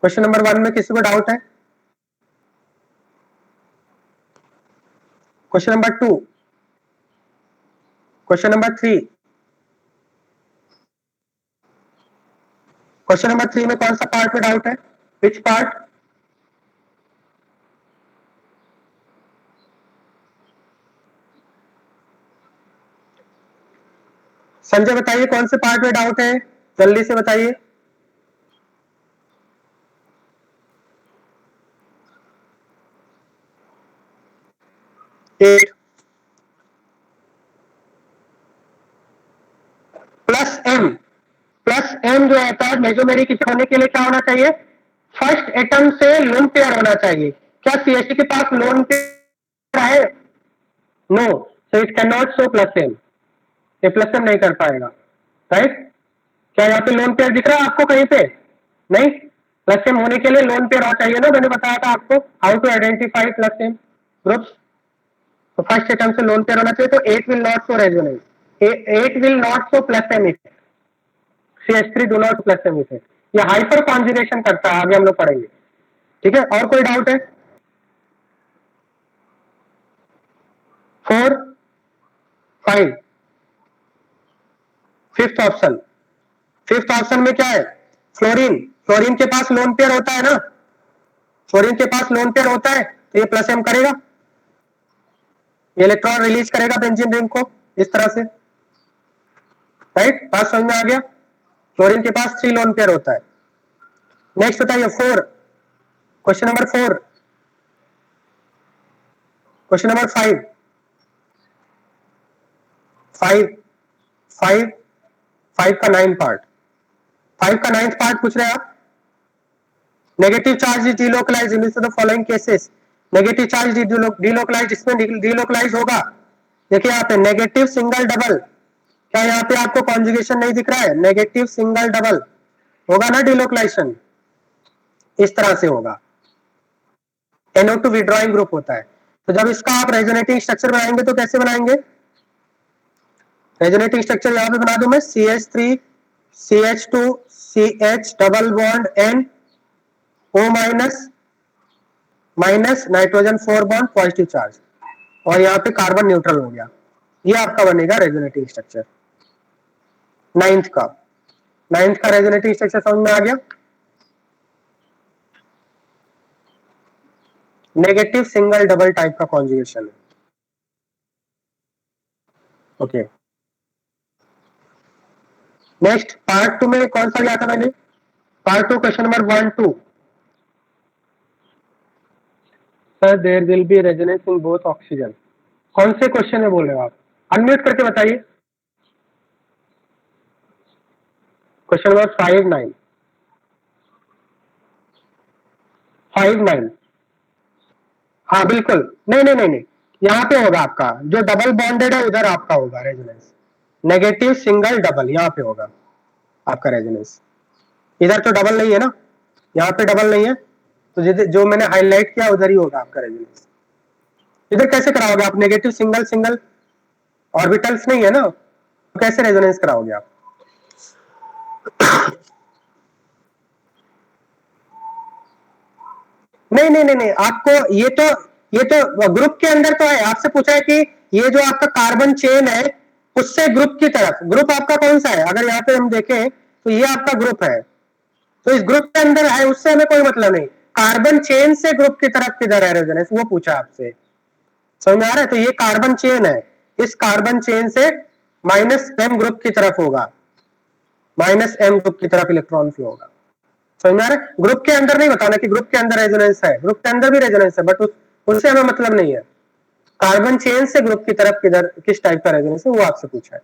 Question number 1 में किसी को डाउट है? Question number 2, question number 3। Question number 3 में कौन सा पार्ट में डाउट है? Which part? संजय बताइए कौन से पार्ट में डाउट है, जल्दी से बताइए। प्लस एम जो होता है मेसोमेरी किसी होने के लिए क्या होना चाहिए? फर्स्ट एटम से लोन पेयर होना चाहिए। क्या CH3 के पास लोन पेयर है? No, so it can not show plus M, ये प्लस एम नहीं कर पाएगा, राइट? क्या यहाँ पे लोन पेयर दिख रहा है आपको कहीं पे? नहीं, प्लस एम होने के लिए लोन पेयर और चाहिए ना, मैंने बताया था आपको how to identify plus M group. तो फर्स्ट एटम से लोन पेयर होना चाहिए, तो 8 will not show resonance, 8 will not show plus M effect, CH3 do not plus M effect, ये हाइपर कॉन्जुगेशन करता है, आगे हम लोग पढ़ेंगे, ठीक है? और कोई डाउट है? 4, 5, फिफ्थ ऑप्शन, फिफ्थ ऑप्शन में क्या है? फ्लोरीन, फ्लोरीन के पास लोन पेयर होता है ना, फ्लोरीन के पास लोन पेयर होता है, तो ये प्लस एम करेगा, ये इलेक्ट्रॉन रिलीज करेगा बेंजीन रिंग को इस तरह से, राइट? बात समझ में आ गया? फ्लोरीन के पास 3 लोन पेयर होता है। नेक्स्ट बताइए 4, क्वेश्चन नंबर 4, क्वेश्चन नंबर 5, 5, 5, 5 का 9 पार्ट, 5 का 9th पार्ट पूछ रहे हैं आप। Negative charge is delocalise in the following cases, negative charge delocalise, इसमें डिलोकलाइज होगा। देखिए यहाँ पे नेगेटिव सिंगल डबल, क्या यहाँ पे आपको कॉन्जुगेशन नहीं दिख रहा है? नेगेटिव सिंगल डबल होगा ना डिलोकलाइजेशन, इस तरह से होगा। NO2 विड्रॉइंग ग्रुप होता है। तो जब इसका आप रेजोनेटिंग स्ट्रक्चर बनाएंगे तो कैसे बनाएंगे? रेजोनेटिंग स्ट्रक्चर यहाँ पे बना दूं मैं, CH3 CH2 CH double bond N O minus minus nitrogen 4 bond positive charge, और यहाँ पे कार्बन न्यूट्रल हो गया। ये आपका बनेगा रेजोनेटिंग स्ट्रक्चर 9th का। 9th का रेजोनेटिंग स्ट्रक्चर समझ में आ गया? नेगेटिव सिंगल डबल टाइप का कॉन्जुगेशन है। ओके, नेक्स्ट पार्ट 2 में कौन सा लिया था मैंने? Part 2 question number 1, 2। Sir there will be resonance in both oxygen, कौन से क्वेश्चन में बोल रहे हो आप? अनम्यूट करके बताइए। Question number 5, 9, 5, 9। हाँ बिल्कुल, नहीं नहीं नहीं नहीं, यहाँ पे होगा आपका जो डबल बॉन्डेड है उधर आपका होगा रेजोनेंस, नेगेटिव सिंगल डबल यहाँ पे होगा आपका रेजोनेंस। इधर तो डबल नहीं है ना, यहाँ पे डबल नहीं है, तो जो मैंने हाईलाइट किया उधर ही होगा आपका रेजोनेंस। इधर कैसे कराओगे आप? नेगेटिव सिंगल सिंगल ऑर्बिटल्स नहीं है ना, तो कैसे रेजोनेंस कराओगे आप? नहीं नहीं नहीं नहीं, आपको ये तो ग्रुप के अंदर तो है, आपसे पूछा है कि ये जो आपका कार्बन चेन है उससे ग्रुप की तरफ, ग्रुप आपका कौन सा है? अगर यहाँ पे हम देखें तो ये आपका ग्रुप है, तो इस ग्रुप के अंदर है, उससे हमें कोई मतलब नहीं। कार्बन चेन से ग्रुप की तरफ किधर है रेजोनेंस, वो पूछा आपसे, समझ में आ रहा है? तो ये कार्बन चेन है, इस कार्बन चेन से -m ग्रुप की तरफ होगा, -m ग्रुप की तरफ इलेक्ट्रॉन फ्लो होगा। समझ में आ रहा है? ग्रुप के अंदर नहीं बताना कि ग्रुप के अंदर रेजोनेंस है, ग्रुप के अंदर भी रेजोनेंस है, बट उससे हमें मतलब नहीं है। कार्बन चेन से ग्रुप की तरफ किधर किस टाइप का रेजोनेंस है वो आपसे पूछा है।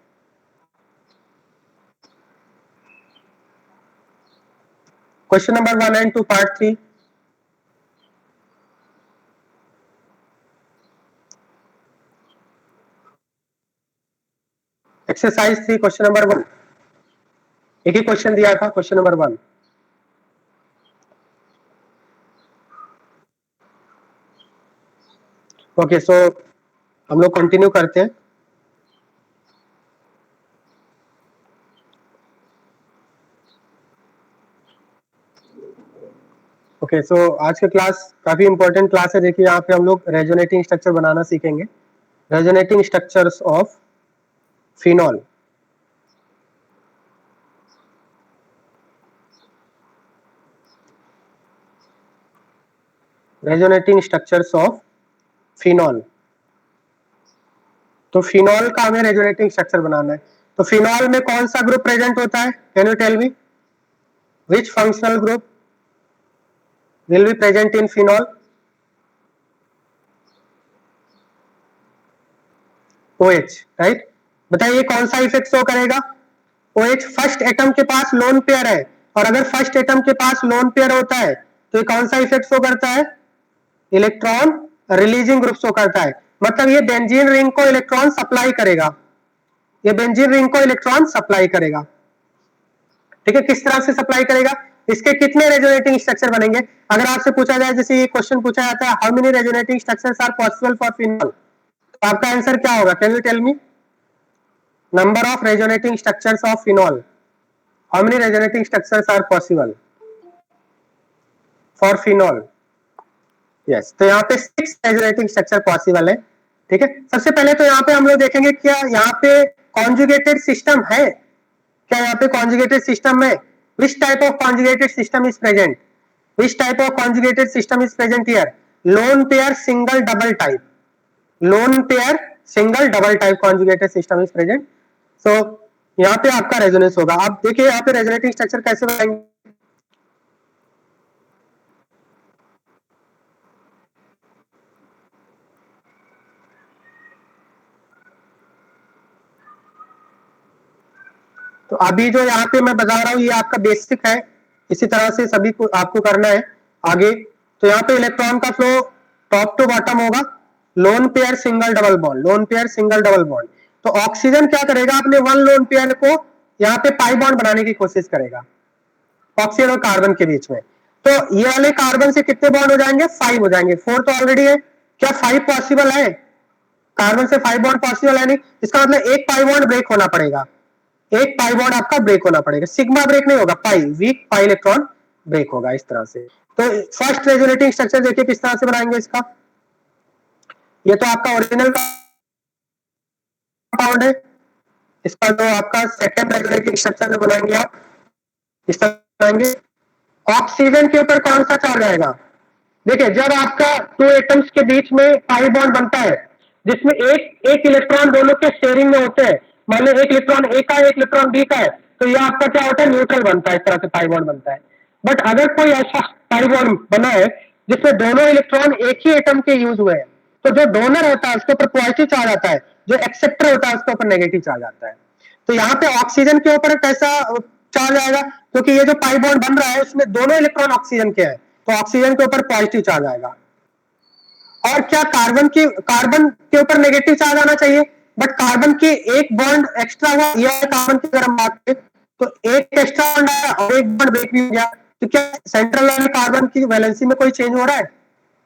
Question number 1 and 2 part 3। Exercise 3 question number 1, एक ही क्वेश्चन दिया था, क्वेश्चन नंबर 1। ओके, सो हम लोग कंटिन्यू करते हैं। ओके, सो आज की क्लास काफी इंपॉर्टेंट क्लास है। देखिए यहाँ पे हम लोग रेजोनेटिंग स्ट्रक्चर बनाना सीखेंगे, resonating structures of phenol. Resonating structures of phenol, तो फिनॉल का हमें रेजोनेटिंग स्ट्रक्चर बनाना है। तो फिनॉल में कौन सा ग्रुप प्रेजेंट होता है? Can you tell me which functional group will be present in phenol? OH, right? बताइए कौन सा इफेक्ट शो करेगा? OH फर्स्ट एटम के पास लोन पेयर है, और अगर फर्स्ट एटम के पास लोन पेयर होता है तो ये कौन सा इफेक्ट शो करता है? इलेक्ट्रॉन रिलीजिंग ग्रुप शो करता है, मतलब ये बेंजीन रिंग को इलेक्ट्रॉन सप्लाई करेगा, ये बेंजीन रिंग को इलेक्ट्रॉन सप्लाई करेगा। ठीक है, किस तरह से सप्लाई करेगा, इसके कितने रेजोनेटिंग स्ट्रक्चर बनेंगे। अगर आपसे पूछा जाए, जैसे ये क्वेश्चन पूछा जाता है, how many resonating structures are possible for phenol, तो आपका आंसर क्या होगा, can you tell me, number of resonating structures of phenol, how many resonating structures are possible for phenol. Yes, तो यहाँ पे 6 रेजोनेटिंग स्ट्रक्चर पॉसिबल है। ठीक है, सबसे पहले तो यहाँ पे हम लोग देखेंगे क्या यहाँ पे कॉन्जुगेटेड सिस्टम है, क्या यहाँ पे कॉन्जुगेटेड सिस्टम में, which type of conjugated system is present, which type of conjugated system is present here, lone pair single double type, lone pair single double type conjugated system is present. So यहाँ पे आपका रेजोनेंस होगा। आप देखिए यहाँ पे रेजोनेटिंग स्ट्रक्चर कैसे बनाएंगे, तो अभी जो यहाँ पे मैं बता रहा हूँ ये आपका बेसिक है, इसी तरह से सभी को आपको करना है आगे। तो यहाँ पे इलेक्ट्रॉन का फ्लो टॉप टू बॉटम होगा, loan pair single double bond, loan pair single double bond. तो ऑक्सीजन क्या करेगा, अपने वन लोन पेयर को यहाँ पे पाई बॉन्ड बनाने की कोशिश करेगा ऑक्सीजन और कार्बन के बीच में। तो ये वाले कार्बन से कितने बॉन्ड हो जाएंगे, 5 हो जाएंगे, 4 तो ऑलरेडी है, क्या 5 पॉसिबल है, कार्बन से 5 बॉन्ड पॉसिबल है नहीं, इसका मतलब एक पाई बॉन्ड ब्रेक होना पड़ेगा, एक पाई बॉन्ड आपका ब्रेक होना पड़ेगा, सिग्मा ब्रेक नहीं होगा, पाई वीक पाई इलेक्ट्रॉन ब्रेक होगा इस तरह से। तो फर्स्ट रेजोनेटिंग स्ट्रक्चर देखिए किस तरह से बनाएंगे इसका, ये तो आपका ओरिजिनल कंपाउंड है, इसका जो आपका सेकंड रेजोनेटिंग स्ट्रक्चर जो बनाएंगे आप इस तरह बनाएंगे। ऑक्सीजन के ऊपर कौन सा चार्ज आएगा, देखिए जब आपका 2 एटम्स के बीच में पाई बॉन्ड बनता है जिसमें एक इलेक्ट्रॉन दोनों के शेयरिंग में होते हैं, मान लो एक इलेक्ट्रॉन ए का है एक इलेक्ट्रॉन बी का है, तो यह आपका क्या होता है, न्यूट्रल बनता है, इस तरह से पाई बॉन्ड बनता है। बट अगर कोई ऐसा पाई बॉन्ड बना है जिसमें दोनों इलेक्ट्रॉन एक ही एटम के यूज हुए हैं, तो जो डोनर होता है उसके ऊपर पॉजिटिव चार्ज आता है, जो एक्सेप्टर होता है उसके ऊपर नेगेटिव चार्ज आता है। तो यहाँ पे ऑक्सीजन के ऊपर कैसा चार्ज आएगा, क्योंकि ये जो पाई बॉन्ड बन रहा है उसमें दोनों इलेक्ट्रॉन ऑक्सीजन के हैं, तो ऑक्सीजन के ऊपर पॉजिटिव चार्ज आएगा। और क्या कार्बन के ऊपर नेगेटिव चार्ज आना चाहिए, बट कार्बन की एक बॉन्ड एक्स्ट्रा हुआ, यह कार्बन की अगर हम बात करें तो एक एक्स्ट्रा बॉन्ड आया और एक बॉन्ड ब्रेक भी हो गया, तो क्या सेंट्रल वाले कार्बन की वैलेंसी में कोई चेंज हो रहा है,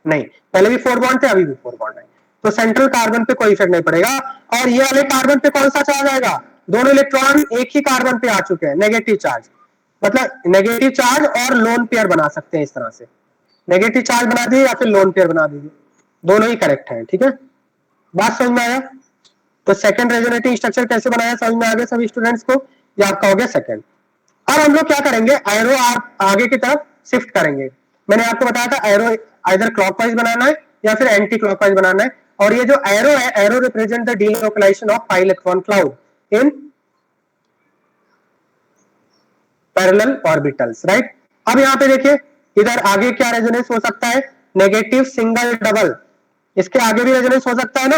नहीं, पहले भी 4 बॉन्ड थे अभी भी 4 बॉन्ड है, तो सेंट्रल कार्बन पे कोई इफेक्ट नहीं पड़ेगा। और ये वाले कार्बन पे कौन सा चार्ज आएगा, दोनों इलेक्ट्रॉन एक ही कार्बन पे आ चुके हैं, नेगेटिव चार्ज, मतलब नेगेटिव चार्ज और लोन पेयर बना सकते हैं इस तरह से, नेगेटिव चार्ज बना दीजिए या फिर लोन पेयर बना दीजिए, दोनों ही करेक्ट है। ठीक है, बात समझ में आया, तो सेकंड रेजोनेटिंग स्ट्रक्चर कैसे बनाया समझ में आ गया सभी स्टूडेंट्स को, ये आपका हो गया सेकंड। अब हम लोग क्या करेंगे, एरो आगे की तरफ शिफ्ट करेंगे। मैंने आपको बताया था एरो आइदर क्लॉकवाइज बनाना है या फिर एंटी क्लॉकवाइज बनाना है, और ये जो एरो है, arrow represent the delocalization of pi electron cloud in parallel orbitals, right. अब यहाँ पे देखिए इधर आगे क्या रेजोनेंस हो सकता है, नेगेटिव सिंगल डबल, इसके आगे भी रेजोनेंस हो सकता है ना,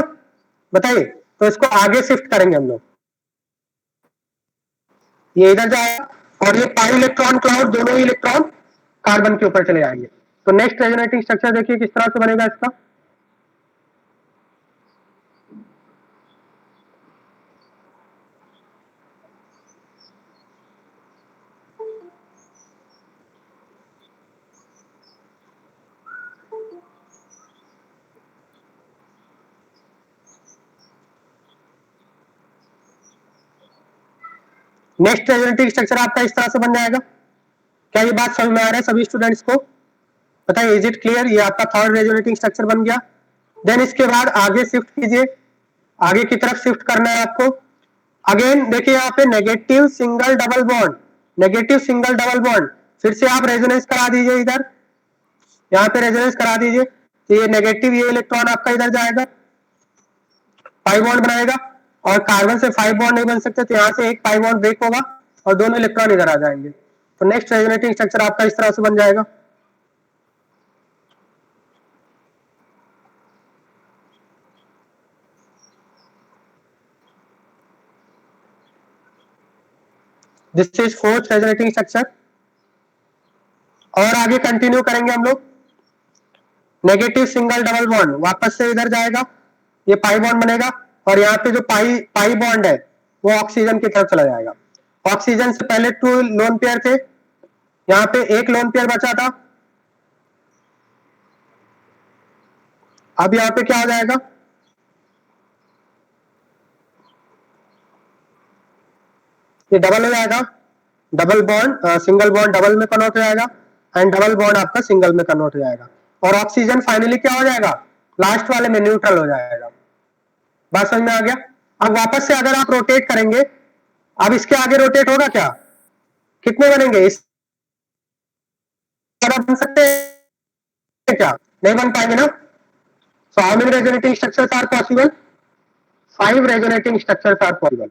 बताइए, तो इसको आगे शिफ्ट करेंगे हम लोग, ये इधर जाएगा और ये पाई इलेक्ट्रॉन क्लाउड दोनों ही इलेक्ट्रॉन कार्बन के ऊपर चले जाएंगे। तो नेक्स्ट रेजोनेटिंग स्ट्रक्चर देखिए किस तरह से बनेगा इसका, नेक्स्ट रेजोनेटिंग स्ट्रक्चर आपका इस तरह से बन जाएगा। क्या ये बात समझ में आ रहा है सभी स्टूडेंट्स को, बताइए, इज इट क्लियर, ये आपका थर्ड रेजोनेटिंग स्ट्रक्चर बन गया। देन इसके बाद आगे शिफ्ट कीजिए, आगे की तरफ शिफ्ट करना है आपको। अगेन देखिए यहाँ पे negative single double bond, negative single double bond, फिर से आप रेजोनेंस करा दीजिए, इधर यहाँ पे रेजोनेंस करा दीजिए, तो ये नेगेटिव ये इलेक्ट्रॉन आपका इधर जाएगा, 5 बॉन्ड बनाएगा, और कार्बन से 5 बॉन्ड नहीं बन सकते, तो यहाँ से एक 5 बॉन्ड ब्रेक होगा और दोनों इलेक्ट्रॉन इधर आ जाएंगे। तो नेक्स्ट रेजोनेटिंग स्ट्रक्चर आपका इस तरह से बन जाएगा। This is fourth resonating structure. और आगे कंटिन्यू करेंगे हम लोग। नेगेटिव सिंगल डबल बॉन्ड वापस से इधर जाएगा, ये पाई बॉन्ड बनेगा, और यहाँ पे जो पाई बॉन्ड है वो ऑक्सीजन की तरफ चला जाएगा। ऑक्सीजन से पहले 2 लोन पेयर थे, यहाँ पे 1 लोन पेयर बचा था, अब यहाँ पे क्या हो जाएगा, ये डबल हो जाएगा, double bond single bond double में कन्वर्ट हो जाएगा, एंड डबल बॉन्ड आपका सिंगल में कन्वर्ट हो जाएगा, और ऑक्सीजन फाइनली क्या हो जाएगा, लास्ट वाले में न्यूट्रल हो जाएगा। बात समझ में आ गया? अब वापस से अगर आप रोटेट करेंगे, अब इसके आगे रोटेट होगा क्या, कितने बनेंगे, इस बन सकते हैं क्या, नहीं बन पाएंगे ना। So how many resonating structures are possible, 5 resonating structures are possible,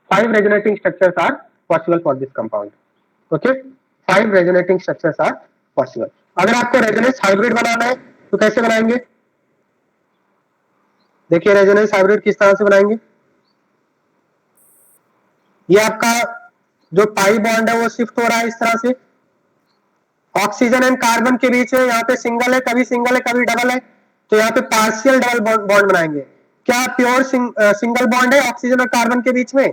5 resonating structures are possible for this compound. Okay, 5 resonating structures are possible. अगर आपको रेजोनेंस हाइब्रिड बनाना है तो कैसे बनाएंगे, देखिए रेजोनेंस हाइब्रिड किस तरह से बनाएंगे। ये आपका जो पाई बॉन्ड है वो शिफ्ट हो रहा है इस तरह से, ऑक्सीजन एंड कार्बन के बीच में यहाँ पे सिंगल है, कभी सिंगल है कभी डबल है, तो यहाँ पे पार्शियल डबल बॉन्ड बनाएंगे। क्या प्योर सिंगल बॉन्ड है ऑक्सीजन और कार्बन के बीच में,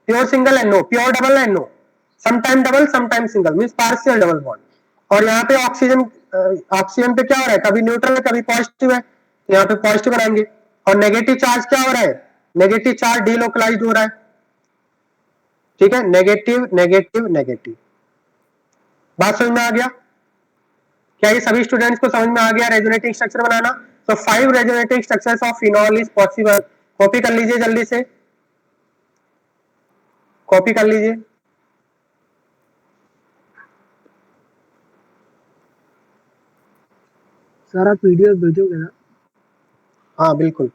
प्योर सिंगल है नो, प्योर डबल है no, sometime double sometime single, means partial double bond. और यहाँ पे ऑक्सीजन पे क्या हो रहा है, कभी न्यूट्रल है कभी पॉजिटिव है, तो यहाँ पे पॉजिटिव बनाएंगे। और नेगेटिव चार्ज क्या हो रहा है, नेगेटिव चार्ज डीलोकलाइज्ड हो रहा है, ठीक है, नेगेटिव नेगेटिव नेगेटिव। बात समझ में आ गया, क्या ये सभी स्टूडेंट्स को समझ में आ गया रेजोनेटिंग स्ट्रक्चर बनाना। तो 5 resonating structures of phenol is possible. Copy कर लीजिए जल्दी से, कॉपी कर लीजिए। सर आप पीडीएफ भेजोगे ना? हाँ बिल्कुल।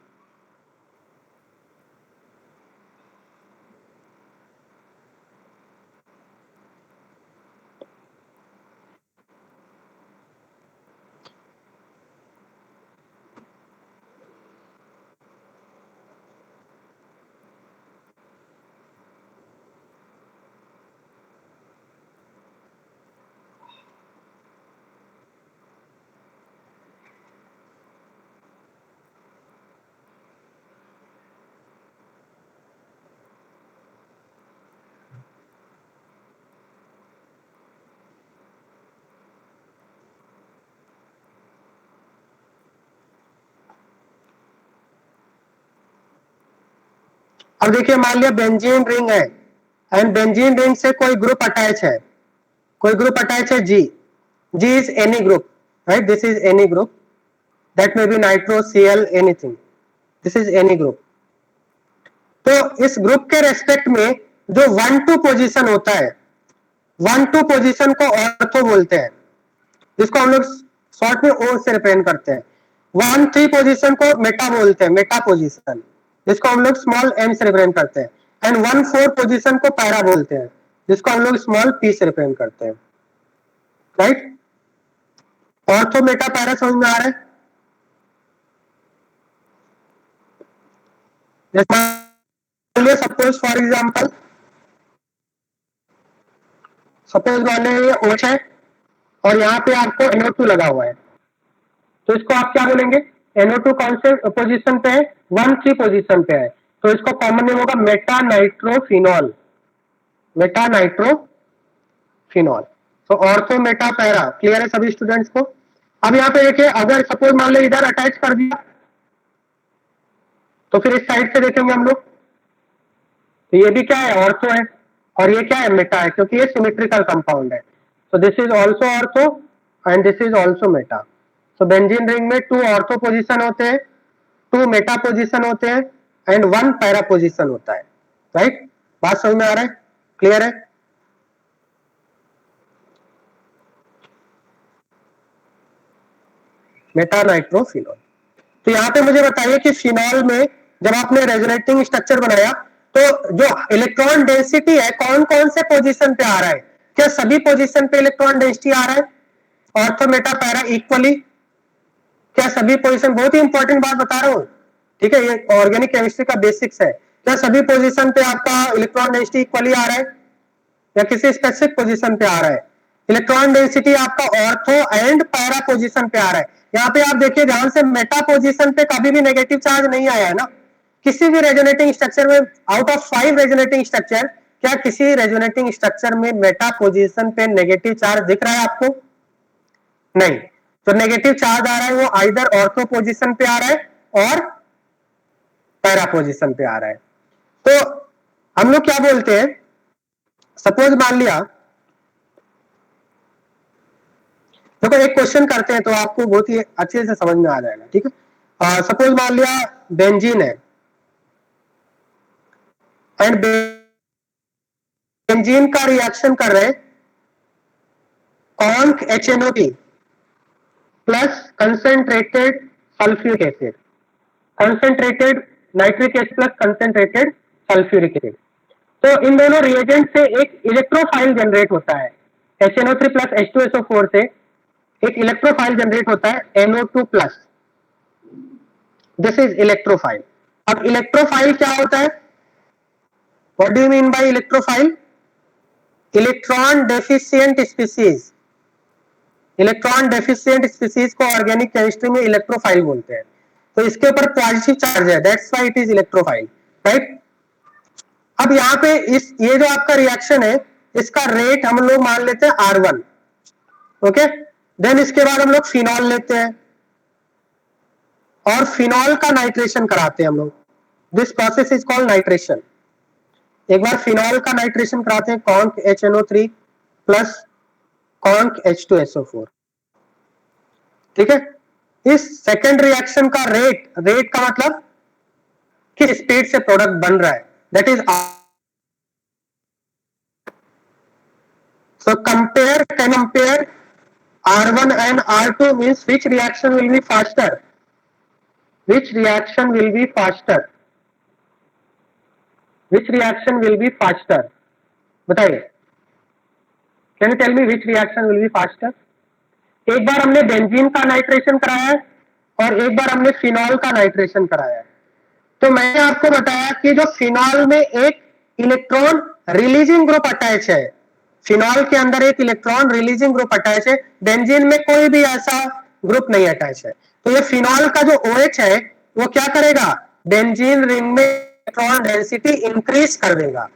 अब देखिए मान लिया बेंजीन रिंग है, एंड बेंजीन रिंग से कोई ग्रुप अटैच है, कोई ग्रुप अटैच है G, G is any group, right, this is any group, that may be nitro C L anything, this is any group. तो इस ग्रुप के रेस्पेक्ट में जो 1-2 पोजीशन होता है, 1-2 पोजीशन को ऑर्थो बोलते हैं, जिसको हम लोग शॉर्ट में ओ से रिप्रेजेंट करते हैं। 1-3 पोजीशन को मेटा बोलते हैं, मेटा पोजीशन, जिसको हम लोग स्मॉल एम से रिप्रेजेंट करते हैं। एंड 1-4 पोजीशन को पैरा बोलते हैं, जिसको हम लोग स्मॉल पी से रिप्रेजेंट करते हैं, राइट। ऑर्थो मेटा पैरा समझ में आ रहा है। सपोज फॉर एग्जाम्पल, सपोज मान लीजिए OH है और यहाँ पे आपको NO2 लगा हुआ है, तो इसको आप क्या बोलेंगे, NO2 कौन से पोजीशन पे है, 1-3 पोजीशन पे है, तो इसको कॉमन नेम होगा मेटा नाइट्रोफिनॉल, मेटा नाइट्रोफिनॉल। तो ऑर्थो मेटा पैरा, क्लियर है सभी स्टूडेंट्स को। अब यहाँ पे देखिए, अगर सपोज मान लो इधर अटैच कर दिया, तो फिर इस साइड से देखेंगे हम लोग, तो ये भी क्या है, ऑर्थो है, और ये क्या है, मेटा है, क्योंकि ये सिमेट्रिकल कंपाउंड है। So this is also ortho and this is also meta. So benzene ring में 2 ऑर्थो पोजीशन होते हैं, 2 मेटा पोजीशन होते हैं, एंड 1 पैरा पोजीशन होता है, राइट। बात समझ में आ रहा है, क्लियर है। Meta nitrophenol. तो यहाँ पे मुझे बताइए कि फिनॉल में जब आपने रेजोनेटिंग स्ट्रक्चर बनाया, तो जो इलेक्ट्रॉन डेंसिटी है कौन कौन से पोजीशन पे आ रहा है, क्या सभी पोजीशन पे इलेक्ट्रॉन डेंसिटी आ रहा है, ऑर्थो मेटा पैरा इक्वली, क्या सभी पोजीशन, बहुत ही इंपॉर्टेंट बात बता रहा हूँ, ठीक है, ये ऑर्गेनिक केमिस्ट्री का बेसिक्स है, क्या सभी पोजीशन पे आपका इलेक्ट्रॉन डेंसिटी इक्वली आ रहा है या किसी स्पेसिफिक पोजीशन पे आ रहा है। इलेक्ट्रॉन डेंसिटी आपका ऑर्थो एंड पैरा पोजीशन पे आ रहा है। यहाँ पे आप देखिए ध्यान से, मेटा पोजीशन पे कभी भी नेगेटिव चार्ज नहीं आया है ना किसी भी रेजोनेटिंग स्ट्रक्चर में। आउट ऑफ 5 रेजोनेटिंग स्ट्रक्चर, क्या किसी रेजोनेटिंग स्ट्रक्चर में मेटा पोजीशन पे नेगेटिव चार्ज दिख रहा है आपको? नहीं। तो नेगेटिव चार्ज आ रहा है वो आइदर ऑर्थो पोजीशन पे आ रहा है और पैरा पोजीशन पे आ रहा है। तो हम लोग क्या बोलते हैं, सपोज मान लिया, देखो एक क्वेश्चन करते हैं तो आपको बहुत ही अच्छे से समझ में आ जाएगा, ठीक है। सपोज मान लिया बेंजीन है एंड बेंजीन का रिएक्शन कर रहे हैं conc HNO3 plus concentrated sulphuric acid, concentrated nitric acid plus concentrated sulphuric acid. तो इन दोनों रिएजेंट से एक इलेक्ट्रोफाइल जनरेट होता है। HNO3 प्लस H2SO4 से एक इलेक्ट्रोफाइल जनरेट होता है NO2 plus. This is electrophile. अब इलेक्ट्रोफाइल क्या होता है? What do you mean by electrophile? Electron deficient species. Electron deficient species को ऑर्गेनिक केमिस्ट्री में इलेक्ट्रोफाइल बोलते हैं। तो इसके ऊपर पॉजिटिव चार्ज है, that's why it is electrophile, right. अब यहाँ पे ये जो आपका रिएक्शन है इसका रेट हम लोग मान लेते हैं R1, ओके। देन इसके बाद हम लोग फिनॉल लेते हैं और फिनॉल का नाइट्रेशन कराते हैं हम लोग। This process is called nitration. एक बार फिनॉल का नाइट्रेशन कराते हैं conc HNO3 plus conc H2SO4, ठीक है। इस सेकेंड रिएक्शन का रेट का मतलब किस स्पीड से प्रोडक्ट बन रहा है, that is so can compare R1 and R2 means which reaction will be faster? Which reaction will be faster? Which reaction will be faster? बताइए, can you tell me which reaction will be faster? एक बार हमने बेंजीन का नाइट्रेशन कराया है और एक बार हमने फिनॉल का नाइट्रेशन कराया है। तो मैंने आपको बताया कि जो फिनॉल में एक इलेक्ट्रॉन रिलीजिंग ग्रुप अटैच है, फिनॉल के अंदर एक इलेक्ट्रॉन रिलीजिंग ग्रुप अटैच है, बेंजीन में कोई भी ऐसा ग्रुप नहीं अटैच है। तो ये फिनॉल का जो OH है वो क्या करेगा, बेंजीन रिंग में इलेक्ट्रॉन डेंसिटी इंक्रीज कर देगा।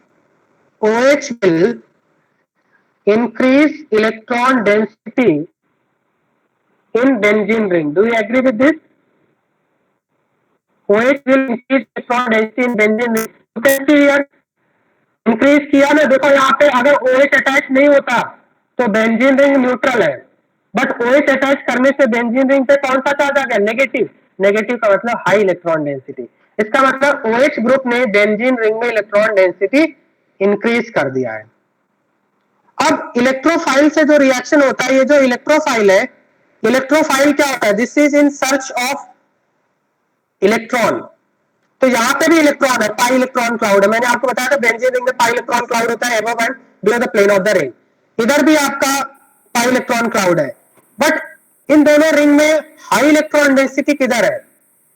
OH will increase electron density in benzene ring. Do you agree with this? OH will increase electron density in benzene ring. You can see here, increase किया ना। देखो यहाँ पे अगर OH अटैच नहीं होता तो बेंजीन रिंग न्यूट्रल है, बट OH अटैच करने से बेंजीन रिंग पे कौन सा चार्ज आ गया, नेगेटिव। नेगेटिव का मतलब हाई इलेक्ट्रॉन डेंसिटी। इसका मतलब OH ग्रुप ने बेंजीन रिंग में इलेक्ट्रॉन डेंसिटी इंक्रीज कर दिया है। अब इलेक्ट्रोफाइल से जो रिएक्शन होता है, ये जो इलेक्ट्रोफाइल है, इलेक्ट्रोफाइल क्या होता है, this is in search of electron. तो यहाँ पे भी इलेक्ट्रॉन है, पाई इलेक्ट्रॉन क्लाउड है। मैंने आपको बताया था बेंजीन रिंग में पाई इलेक्ट्रॉन क्लाउड होता है above and below the plane of the ring. इधर भी आपका पाई इलेक्ट्रॉन क्लाउड है, बट इन दोनों रिंग में हाई इलेक्ट्रॉन डेंसिटी किधर है?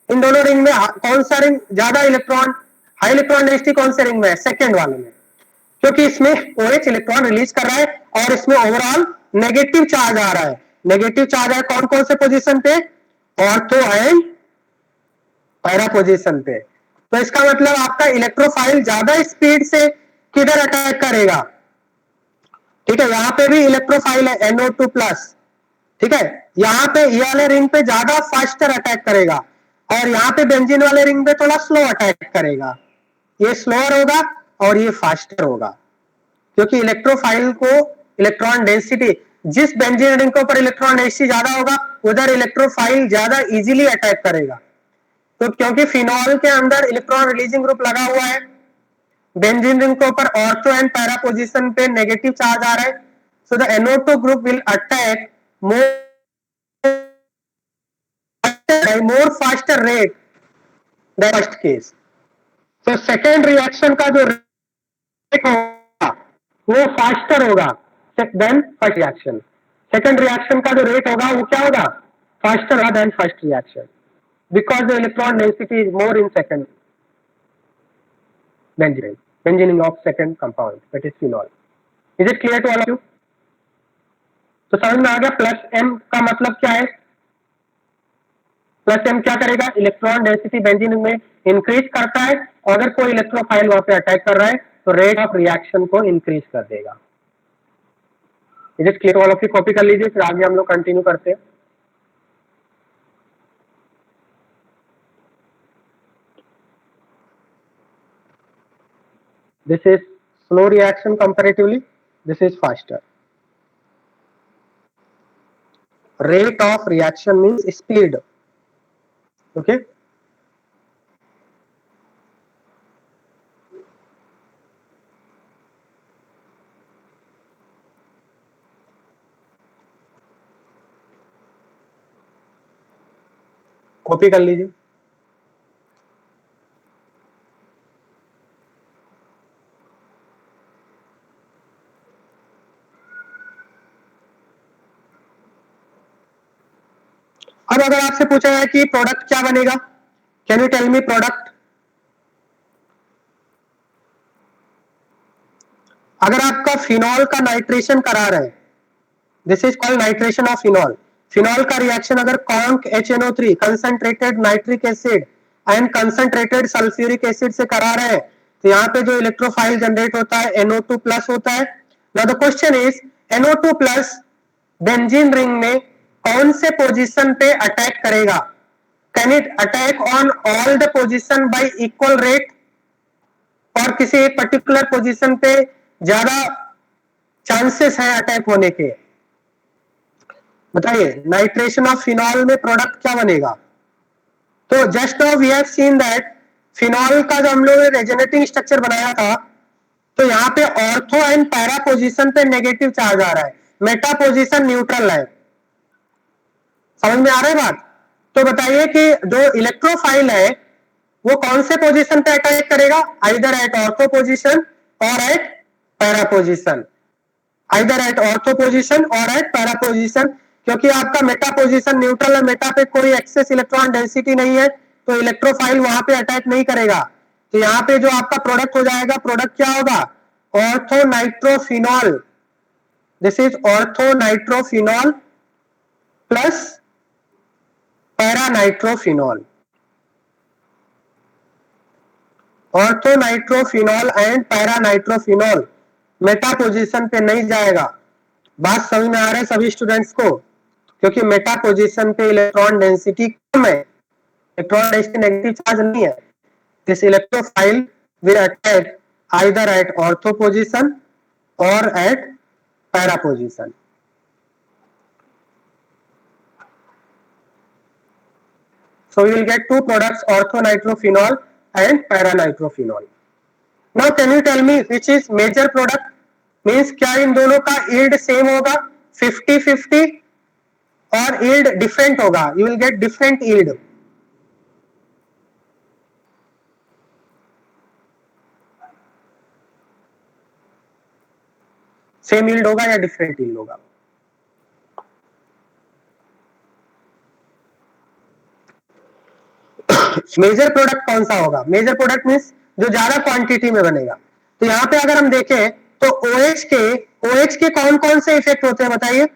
इन दोनों रिंग में कौन सा रिंग ज्यादा इलेक्ट्रॉन, हाई इलेक्ट्रॉन डेंसिटी कौन से रिंग में है? सेकेंड वाले में, क्योंकि इसमें OH इलेक्ट्रॉन रिलीज कर रहा है और इसमें ओवरऑल नेगेटिव चार्ज आ रहा है। नेगेटिव चार्ज है कौन कौन से पोजीशन पे, ऑर्थो एंड पैरा पोजीशन पे। तो इसका मतलब आपका इलेक्ट्रोफाइल ज्यादा स्पीड से किधर अटैक करेगा, ठीक है। यहां पे भी इलेक्ट्रोफाइल है NO2 प्लस, ठीक है। यहां पे ये वाले रिंग पे ज्यादा फास्टर अटैक करेगा और यहाँ पे बेंजीन वाले रिंग पे थोड़ा स्लो अटैक करेगा। ये स्लोअर होगा और ये फास्टर होगा, क्योंकि इलेक्ट्रोफाइल को इलेक्ट्रॉन डेंसिटी, जिस बेंजीन रिंग के ऊपर इलेक्ट्रॉन डेंसिटी ज्यादा होगा उधर इलेक्ट्रोफाइल ज्यादा इजीली अटैक करेगा। तो क्योंकि फिनॉल के अंदर इलेक्ट्रॉन रिलीजिंग ग्रुप लगा हुआ है, बेंजीन रिंग के ऊपर ऑर्थो एंड पैरा पोजीशन पे नेगेटिव चार्ज आ रहा है, so the NO2 group will attack more faster rate than first case. तो सेकेंड रिएक्शन का जो रेट होगा वो फास्टर होगा than first reaction. Second reaction का जो रेट होगा वो क्या होगा, फास्टर होगा than first reaction, because the electron density is more in second benzene of second compound, that is phenol. Is it clear to all of you? तो समझ में आ गया प्लस एम का मतलब क्या है। प्लस एम क्या करेगा, इलेक्ट्रॉन डेंसिटी बेंजीन में इंक्रीज करता है, और अगर कोई इलेक्ट्रोफाइल वहां पे अटैक कर रहा है तो रेट ऑफ रिएक्शन को इंक्रीज कर देगा। Just clear, all of you copy कर लीजिए, फिर आगे हम लोग कंटिन्यू करते हैं। This is slow reaction comparatively, this is faster. Rate of reaction means speed. Okay. Copy कर लीजिए। अब अगर आपसे पूछा जाए कि प्रोडक्ट क्या बनेगा, can you tell me product. अगर आपका फिनॉल का नाइट्रेशन करा रहे हैं, this is called nitration of phenol. Phenol का रिएक्शन अगर conc HNO3 concentrated nitric acid and concentrated sulphuric acid से करा रहे हैं, तो यहाँ पे जो इलेक्ट्रोफाइल जनरेट होता है NO2 प्लस होता है। Now the question is NO2 plus benzene ring में कौन से पोजीशन पे अटैक करेगा। Can it attack on all the position y equal rate, और किसी एक पर्टिकुलर पोजीशन पे ज्यादा चांसेस है अटैक होने के। बताइए नाइट्रेशन ऑफ फिनॉल में प्रोडक्ट क्या बनेगा। तो just now we have seen that phenol का जो हम लोग ने रेजोनेटिंग स्ट्रक्चर बनाया था, तो यहाँ पे ऑर्थो एंड पैरा पोजीशन पे नेगेटिव चार्ज आ रहा है, मेटा पोजीशन न्यूट्रल है। समझ में आ रहा है बात। तो बताइए कि जो इलेक्ट्रोफाइल है वो कौन से पोजीशन पे अटैक करेगा, either at ortho position or at para position, either at ortho position or at para position, क्योंकि आपका मेटा पोजीशन न्यूट्रल है, मेटा पे कोई एक्सेस इलेक्ट्रॉन डेंसिटी नहीं है, तो इलेक्ट्रोफाइल वहां पे अटैक नहीं करेगा। तो यहाँ पे जो आपका प्रोडक्ट हो जाएगा, प्रोडक्ट क्या होगा, ortho nitrophenol. This is ortho nitrophenol plus para nitrophenol. Ortho nitrophenol and para nitrophenol Meta position पे नहीं जाएगा। बात समझ में आ रहा है सभी स्टूडेंट्स को, क्योंकि मेटा पोजीशन पे इलेक्ट्रॉन डेंसिटी कम है, इलेक्ट्रॉन डेंसिटी नेगेटिव चार्ज नहीं है। This electrophile will attack either at ortho position or at para position. So we will get two products, orthonitrophenol and paranitrophenol. Now can you tell me which is major product? Means क्या इन दोनों का yield same होगा 50-50 और yield different होगा, you will get different yield. Same yield होगा या different yield होगा। मेजर प्रोडक्ट कौन सा होगा, मेजर प्रोडक्ट मींस जो ज्यादा क्वांटिटी में बनेगा। तो यहाँ पे अगर हम देखें तो OH के कौन कौन से इफेक्ट होते हैं बताइए।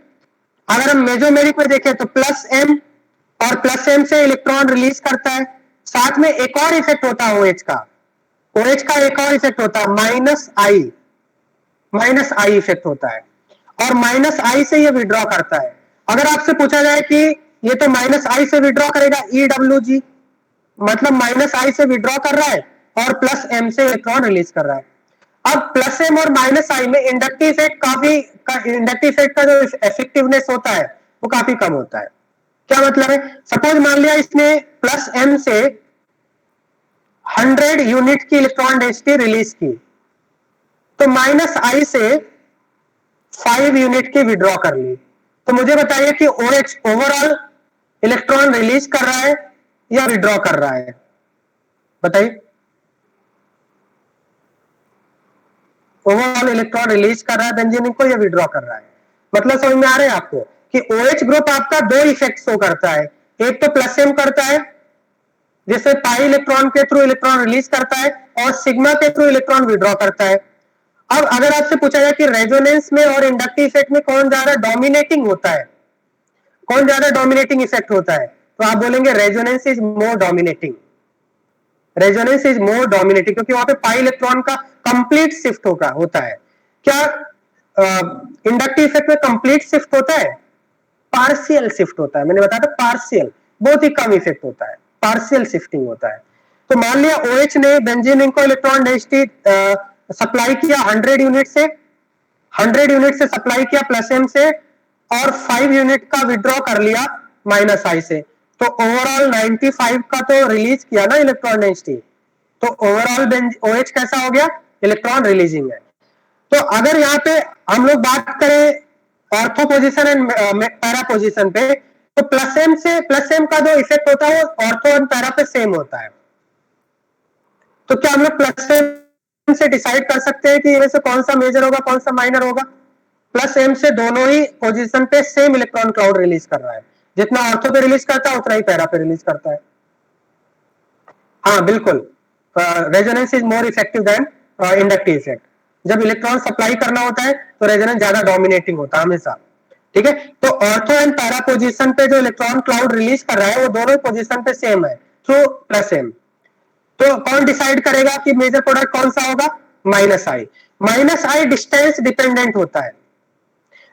अगर हम मेजोमेरिक में देखें तो प्लस एम, और प्लस एम से इलेक्ट्रॉन रिलीज करता है, साथ में एक और इफेक्ट होता है OH का एक और इफेक्ट होता है माइनस आई इफेक्ट होता है, और माइनस आई से ये विड्रॉ करता है। अगर आपसे पूछा जाए कि ये तो माइनस आई से विड्रॉ करेगा, EWG मतलब माइनस आई से विड्रॉ कर रहा है और प्लस एम से इलेक्ट्रॉन रिलीज कर रहा है। अब प्लस एम और माइनस आई में इंडक्टिव इफेक्ट का जो इफेक्टिवनेस होता है वो काफी कम होता है। क्या मतलब है, सपोज मान लिया इसने प्लस एम से 100 यूनिट की इलेक्ट्रॉन डेंसिटी रिलीज की, तो माइनस आई से 5 यूनिट की विड्रॉ कर ली। तो मुझे बताइए कि OH ओवरऑल इलेक्ट्रॉन रिलीज कर रहा है या विड्रॉ कर रहा है, बताइए। ओवरऑल इलेक्ट्रॉन रिलीज कर रहा है बेंजीन को या विड्रॉ कर रहा है। मतलब समझ में आ रहा है आपको कि OH ग्रुप आपका दो इफेक्ट शो करता है, एक तो प्लस एम करता है जिससे पाई इलेक्ट्रॉन के थ्रू इलेक्ट्रॉन रिलीज करता है, और सिग्मा के थ्रू इलेक्ट्रॉन विड्रॉ करता है। अब अगर आपसे पूछा जाए कि रेजोनेंस में और इंडक्टिव इफेक्ट में कौन ज्यादा डोमिनेटिंग होता है, कौन ज्यादा डोमिनेटिंग इफेक्ट होता है, तो आप बोलेंगे resonance is more dominating, resonance is more dominating, क्योंकि वहां पे पाई इलेक्ट्रॉन का कंप्लीट शिफ्ट होता है। क्या इंडक्टिव इफेक्ट में कंप्लीट शिफ्ट होता है? पार्शियल शिफ्ट होता है, मैंने बताया था पार्शियल, बहुत ही कम इफेक्ट होता है, पार्शियल शिफ्टिंग होता है। तो मान लिया OH ने बेंजीन रिंग को इलेक्ट्रॉन डेंसिटी सप्लाई किया 100 यूनिट से, 100 यूनिट से सप्लाई किया +m से, और 5 यूनिट का विड्रॉ कर लिया -I से, तो ओवरऑल 95 का तो रिलीज किया ना इलेक्ट्रॉन डेंसिटी, तो ओवरऑल OH कैसा हो गया? इलेक्ट्रॉन रिलीजिंग है। तो अगर यहाँ पे हम लोग बात करें ortho position and para position पे, तो +m का जो इफेक्ट होता है वो ऑर्थो एंड पैरा पे सेम होता है। तो क्या हम लोग +m से डिसाइड कर सकते हैं कि इनमें से कौन सा मेजर होगा कौन सा माइनर होगा? +m से दोनों ही पोजीशन पे सेम इलेक्ट्रॉन क्लाउड रिलीज कर रहा है, जितना ऑर्थो पे रिलीज करता है उतना ही पैरा पे रिलीज करता है। हाँ बिल्कुल, resonance is more effective than inductive effect. जब इलेक्ट्रॉन सप्लाई करना होता है तो रेजोनेंस ज्यादा डोमिनेटिंग होता है हमेशा, ठीक है। तो ऑर्थो एंड पैरा पोजीशन पे जो इलेक्ट्रॉन क्लाउड रिलीज कर रहा है वो दोनों पोजीशन पे सेम है थ्रू +m। तो कौन डिसाइड करेगा कि मेजर प्रोडक्ट कौन सा होगा? -I डिस्टेंस डिपेंडेंट होता है,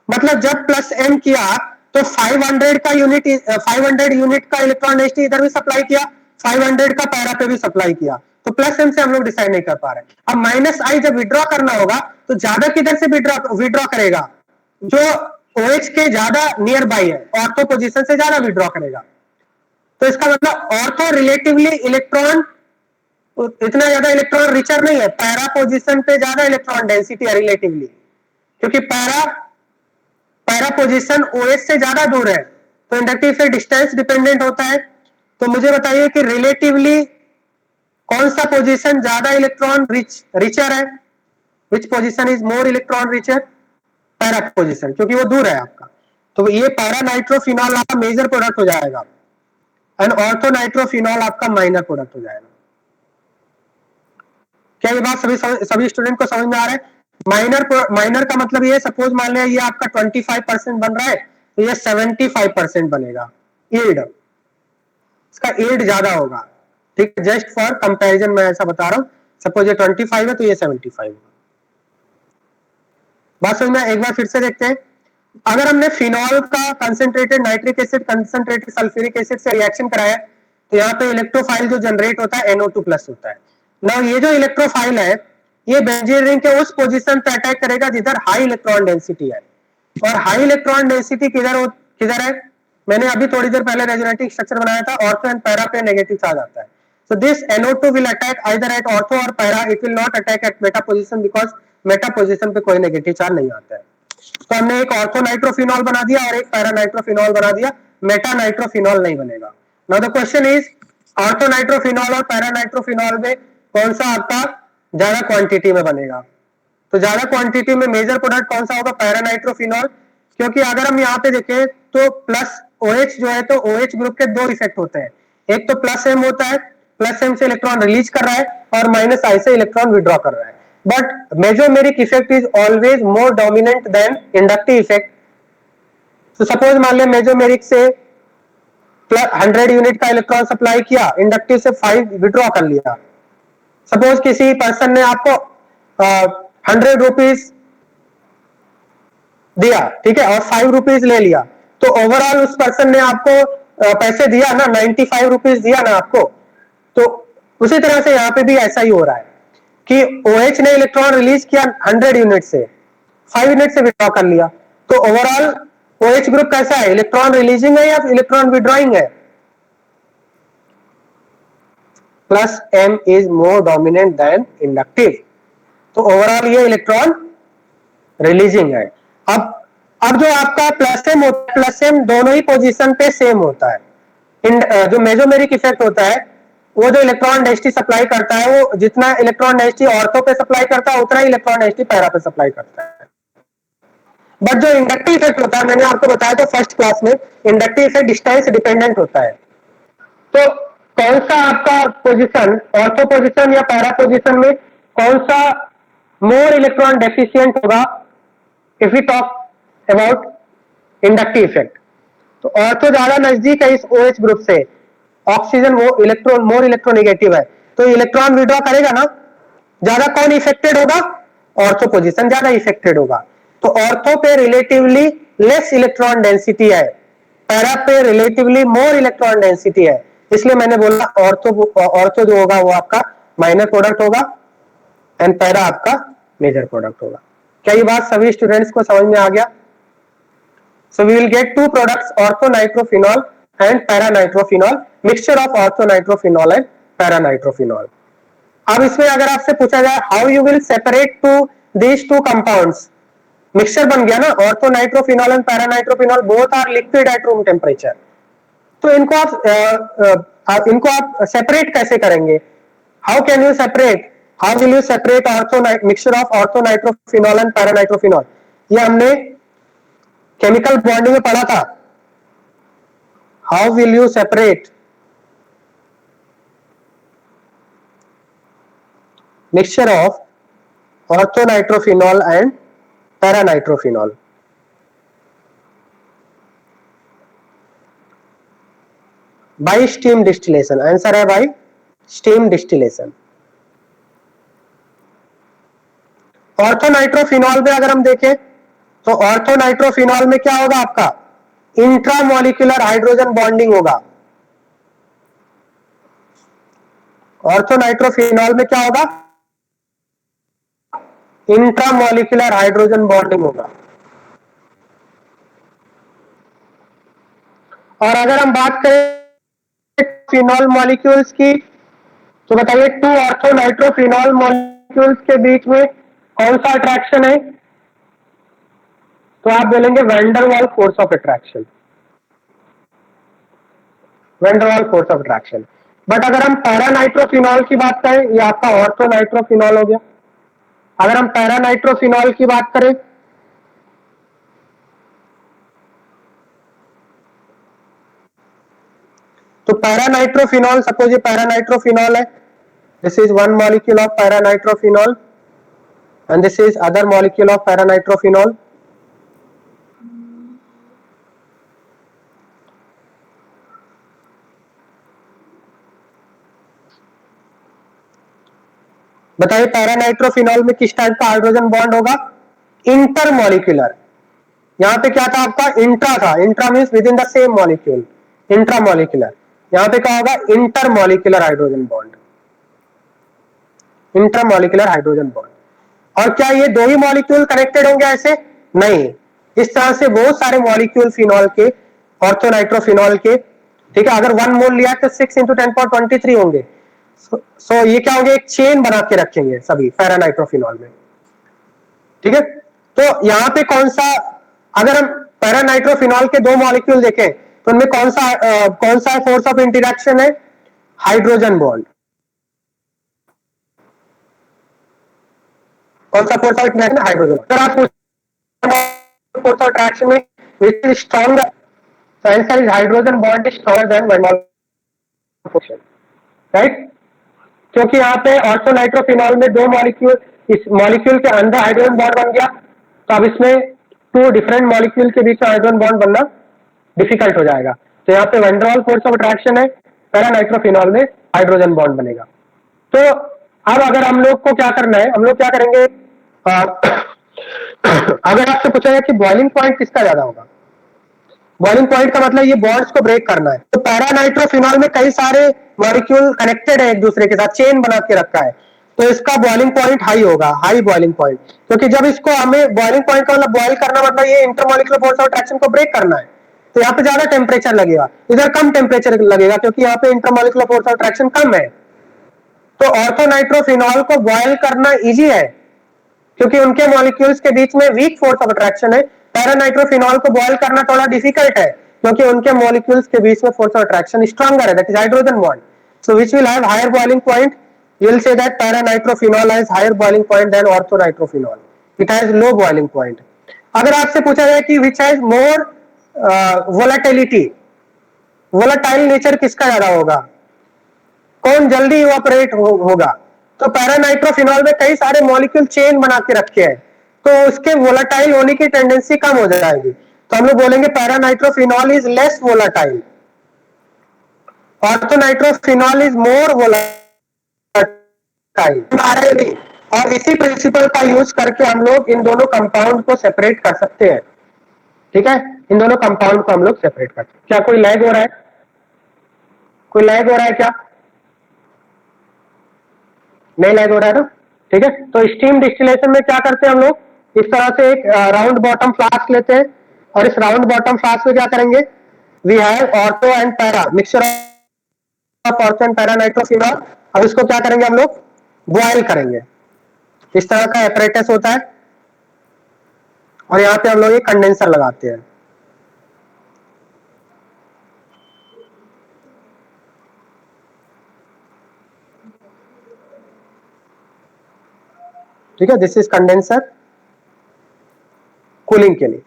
मतलब जब +m किया तो 500 का यूनिट 500 यूनिट का इलेक्ट्रॉन डेंसिटी इधर भी सप्लाई किया, 500 का पैरा पे भी सप्लाई किया, तो +m से हम लोग डिसाइड नहीं कर पा रहे। अब -I जब विड्रॉ करना होगा तो ज्यादा किधर से विड्रॉ करेगा? जो OH के ज्यादा नियर बाई है, ऑर्थो पोजीशन से ज्यादा विड्रॉ करेगा। तो इसका मतलब ऑर्थो रिलेटिवली इलेक्ट्रॉन इतना ज्यादा इलेक्ट्रॉन रिचर नहीं है, पैरा पोजीशन पे ज्यादा इलेक्ट्रॉन डेंसिटी है रिलेटिवली, क्योंकि पैरा पोजीशन OH से ज्यादा दूर है, तो इंडक्टिव इफेक्ट डिस्टेंस डिपेंडेंट होता है। तो मुझे बताइए कि रिलेटिवली कौन सा पोजीशन ज्यादा इलेक्ट्रॉन रिचर है? Which position is more electron richer? Para position, क्योंकि वो दूर है आपका। तो ये पैरा नाइट्रोफिनॉल आपका मेजर प्रोडक्ट हो जाएगा एंड ऑर्थो नाइट्रोफिनॉल आपका माइनर प्रोडक्ट हो जाएगा। क्या ये बात सभी स्टूडेंट को समझ में आ रहा है? माइनर का मतलब ये, सपोज मान लिया ये आपका 25% बन रहा है तो ये 75% बनेगा यील्ड, इसका यील्ड ज्यादा होगा, ठीक है। जस्ट फॉर कंपैरिजन मैं ऐसा बता रहा हूं, सपोज ये 25 है तो ये 75 होगा। बात समझ में? एक बार फिर से देखते हैं। अगर हमने फिनॉल का concentrated nitric acid concentrated sulphuric acid से रिएक्शन कराया तो यहाँ पे इलेक्ट्रोफाइल जो जनरेट होता है NO2+ होता है। नाउ ये जो इलेक्ट्रोफाइल है ये बेंजीन रिंग के उस पोजीशन पे अटैक करेगा जिधर हाई इलेक्ट्रॉन डेंसिटी है, और हाई इलेक्ट्रॉन डेंसिटी किधर है? मैंने अभी थोड़ी देर पहले रेजोनेटिव स्ट्रक्चर बनाया था, ऑर्थो एंड पैरा पे नेगेटिव चार्ज आता है। So this NO2 will attack either at ortho or para. It will not attack at meta position because meta position पे कोई नेगेटिव चार्ज नहीं आता है। तो हमने एक ऑर्थो नाइट्रोफिनॉल बना दिया और एक पैरा नाइट्रोफिनॉल बना दिया, मेटा नाइट्रोफिनॉल नहीं बनेगा। Now the question is ortho nitrophenol और पैरा नाइट्रोफिनॉल में कौन सा आपका ज्यादा क्वांटिटी में बनेगा? तो ज्यादा क्वांटिटी में मेजर प्रोडक्ट कौन सा होगा? पैरा नाइट्रोफिनॉल, क्योंकि अगर हम यहाँ पे देखें तो प्लस OH जो है तो OH ग्रुप के दो इफेक्ट होते हैं, एक तो +m होता है, +m से इलेक्ट्रॉन रिलीज कर रहा है और -I से इलेक्ट्रॉन विड्रॉ कर रहा है, but mesomeric effect is always more dominant than inductive effect. तो सपोज मान लिया मेजोमेरिक से 100 यूनिट का इलेक्ट्रॉन सप्लाई किया, इंडक्टिव से 5 विड्रॉ कर लिया। सपोज किसी पर्सन ने आपको 100 रुपीज दिया, ठीक है, और 5 रुपीज ले लिया, तो ओवरऑल उस पर्सन ने आपको पैसे दिया ना, 95 रुपीज दिया ना आपको। तो उसी तरह से यहाँ पे भी ऐसा ही हो रहा है कि OH ने इलेक्ट्रॉन रिलीज किया 100 यूनिट से, 5 यूनिट से विड्रॉ कर लिया, तो ओवरऑल OH ग्रुप कैसा है? इलेक्ट्रॉन रिलीजिंग है या इलेक्ट्रॉन विड्रॉइंग है? +m is more dominant than inductive, तो ओवरऑल ये इलेक्ट्रॉन रिलीजिंग है। अब जो आपका +m दोनों ही पोजीशन पे सेम होता है। जो मेजोमेरिक इफेक्ट होता है वो जो इलेक्ट्रॉन डेंसिटी सप्लाई करता है, वो जितना इलेक्ट्रॉन डेंसिटी ऑर्थो पे सप्लाई करता है उतना ही इलेक्ट्रॉन डेंसिटी पैरा पे सप्लाई करता है। बट जो इंडक्टिव इफेक्ट होता है, मैंने आपको बताया था फर्स्ट क्लास में, इंडक्टिव इफेक्ट डिस्टेंस डिपेंडेंट होता है। तो कौन सा आपका पोजीशन, ऑर्थो पोजीशन या पैरा पोजीशन में कौन सा मोर इलेक्ट्रॉन डेफिशिएंट होगा if we talk about inductive effect. तो ऑर्थो ज्यादा नजदीक है इस OH ग्रुप से, ऑक्सीजन वो इलेक्ट्रॉन मोर इलेक्ट्रोनेगेटिव है, तो इलेक्ट्रॉन विड्रॉ करेगा ना ज्यादा। कौन इफेक्टेड होगा? ऑर्थो पोजीशन ज्यादा इफेक्टेड होगा। तो ऑर्थो पे रिलेटिवली लेस इलेक्ट्रॉन डेंसिटी है, पैरा पे रिलेटिवली मोर इलेक्ट्रॉन डेंसिटी है, इसलिए मैंने बोला ऑर्थो जो होगा वो आपका माइनर प्रोडक्ट होगा एंड पैरा आपका मेजर प्रोडक्ट होगा। क्या ये बात सभी स्टूडेंट्स को समझ में आ गया? So we will get two products, orthonitrophenol and paranitrophenol, mixture of orthonitrophenol and paranitrophenol. अब इसमें अगर आपसे पूछा जाए how you will separate these two compounds, mixture बन गया ना, orthonitrophenol and paranitrophenol both are liquid at room temperature, तो इनको आप सेपरेट कैसे करेंगे? How can you separate? How will you separate mixture of orthonitrophenol and paranitrophenol? ये हमने केमिकल बॉन्डिंग में पढ़ा था। How will you separate mixture of orthonitrophenol and paranitrophenol? Bye steam distillation. Answer है बाय स्टीम डिस्टिलेशन। ऑर्थोनाइट्रोफिनॉल में अगर हम देखें तो ऑर्थोनाइट्रोफिनॉल में क्या होगा? आपका इंट्रामोलिकुलर हाइड्रोजन बॉन्डिंग होगा। ऑर्थोनाइट्रोफिनॉल में क्या होगा? इंट्रामोलिकुलर हाइड्रोजन बॉन्डिंग होगा। और अगर हम बात करें फिनॉल मॉलिक्यूल्स की तो बताइए टू ऑर्थोनाइट्रोफिनॉल मॉलिक्यूल्स के बीच में कौन सा अट्रैक्शन है? तो आप बोलेंगे van der Waals force of attraction, van der Waals force of attraction. But अगर हम पैरानाइट्रोफिनॉल की बात करें, ये आपका ऑर्थोनाइट्रोफिनॉल हो गया। अगर हम पैरानाइट्रोफिनॉल की बात करें तो पैरानाइट्रोफिनॉल, सपोज ये पैरानाइट्रोफिनॉल है, this is one molecule of paranitrophenol and this is other molecule of paranitrophenol. बताइए पैरानाइट्रोफिनॉल में किस टाइप का हाइड्रोजन बॉन्ड होगा? इंटरमॉलिक्यूलर। यहां पे क्या था आपका? इंट्रा था। Intra means with in the same molecule, intramolecular. यहां पे क्या होगा? Intermolecular hydrogen bond, intermolecular hydrogen bond. और क्या ये दो ही मॉलिक्यूल कनेक्टेड होंगे ऐसे? नहीं, इस तरह से बहुत सारे मॉलिक्यूल फिनॉल के, ऑर्थोनाइट्रोफिनॉल के, ठीक है। अगर 1 मोल लिया तो 6 × 10⁻23 होंगे। सो ये क्या होंगे? एक चेन बना के रखेंगे सभी पैरानाइट्रोफिनॉल में, ठीक है। तो यहां पे कौन सा, अगर हम पैरानाइट्रोफिनॉल के दो मॉलिक्यूल देखें तो उनमें कौन सा फोर्स ऑफ इंटरेक्शन है? Hydrogen bond. कौन सा फोर्स ऑफ इंटरेक्शन है? हाइड्रोजन। अगर आप फोर्स ऑफ अट्रैक्शन में which is stronger, so answer is hydrogen bond is stronger than van der Waals, right. क्योंकि यहाँ पे ऑर्थोनाइट्रोफिनॉल में दो मॉलिक्यूल, इस मॉलिक्यूल के अंदर हाइड्रोजन बॉन्ड बन गया, तो अब इसमें टू डिफरेंट मॉलिक्यूल के बीच में हाइड्रोजन बॉन्ड बनना डिफिकल्ट हो जाएगा। तो यहाँ पे van der Waals force of attraction है, पैरानाइट्रोफिनॉल में हाइड्रोजन बॉन्ड बनेगा। तो अब अगर हम लोग को क्या करना है, हम लोग क्या करेंगे, अगर आपसे पूछा जाए कि बॉइलिंग पॉइंट किसका ज्यादा होगा, बॉइलिंग पॉइंट का मतलब ये बॉन्ड्स को ब्रेक करना है। तो पैरानाइट्रोफिनॉल में कई सारे मॉलिक्यूल कनेक्टेड है एक दूसरे के साथ, चेन बना के रखा है, तो इसका बॉइलिंग पॉइंट हाई होगा, हाई बॉइलिंग पॉइंट। क्योंकि जब इसको हमें बॉइलिंग पॉइंट का मतलब बॉइल करना मतलब ये इंटरमॉलिक्यूलर फोर्स ऑफ अट्रैक्शन को ब्रेक करना है, तो यहाँ पे ज्यादा टेम्परेचर लगेगा, इधर कम टेम्परेचर लगेगा क्योंकि यहाँ पे इंटरमॉलिक्यूलर फोर्स ऑफ अट्रैक्शन कम है। तो ऑर्थोनाइट्रोफिनॉल को बॉयल करना इजी है क्योंकि उनके मॉलिक्यूल्स के बीच में वीक फोर्स ऑफ अट्रैक्शन है। पैरानाइट्रोफिनॉल को बॉयल करना थोड़ा डिफिकल्ट है क्योंकि उनके मॉलिक्यूल्स के बीच में फोर्स ऑफ अट्रैक्शन स्ट्रॉन्गर है, that is hydrogen bond, so which will have higher boiling point. You will say that para nitrophenol has higher boiling point than ortho nitrophenol, it has low boiling point. अगर आपसे पूछा जाए कि which has more volatility, volatile nature किसका ज्यादा होगा, कौन जल्दी इवापोरेट होगा, तो पैरानाइट्रोफिनॉल में कई सारे मॉलिक्यूल चेन बना के रखे हैं, तो उसके वोलाटाइल होने की टेंडेंसी कम हो जाएगी, तो हम लोग बोलेंगे paranitrophenol is less volatile, orthonitrophenol is more volatile. और इसी प्रिंसिपल का यूज करके हम लोग इन दोनों कंपाउंड को सेपरेट कर सकते हैं, ठीक है, इन दोनों कंपाउंड को हम लोग सेपरेट कर सकते हैं। क्या कोई लैग हो रहा है? कोई लैग हो रहा है क्या? नहीं लैग हो रहा है ना, ठीक है। तो स्टीम डिस्टिलेशन में क्या करते हैं हम लोग, इस तरह से एक राउंड बॉटम फ्लास्क लेते हैं, और इस राउंड बॉटम फ्लास्क में क्या करेंगे, we have ortho and para mixture of ortho and para nitrophenol. अब इसको क्या करेंगे हम लोग, बॉयल करेंगे। इस तरह का एपरेटस होता है, और यहाँ पे हम लोग एक कंडेंसर लगाते हैं। ठीक है, दिस इज कंडेंसर कूलिंग के लिए।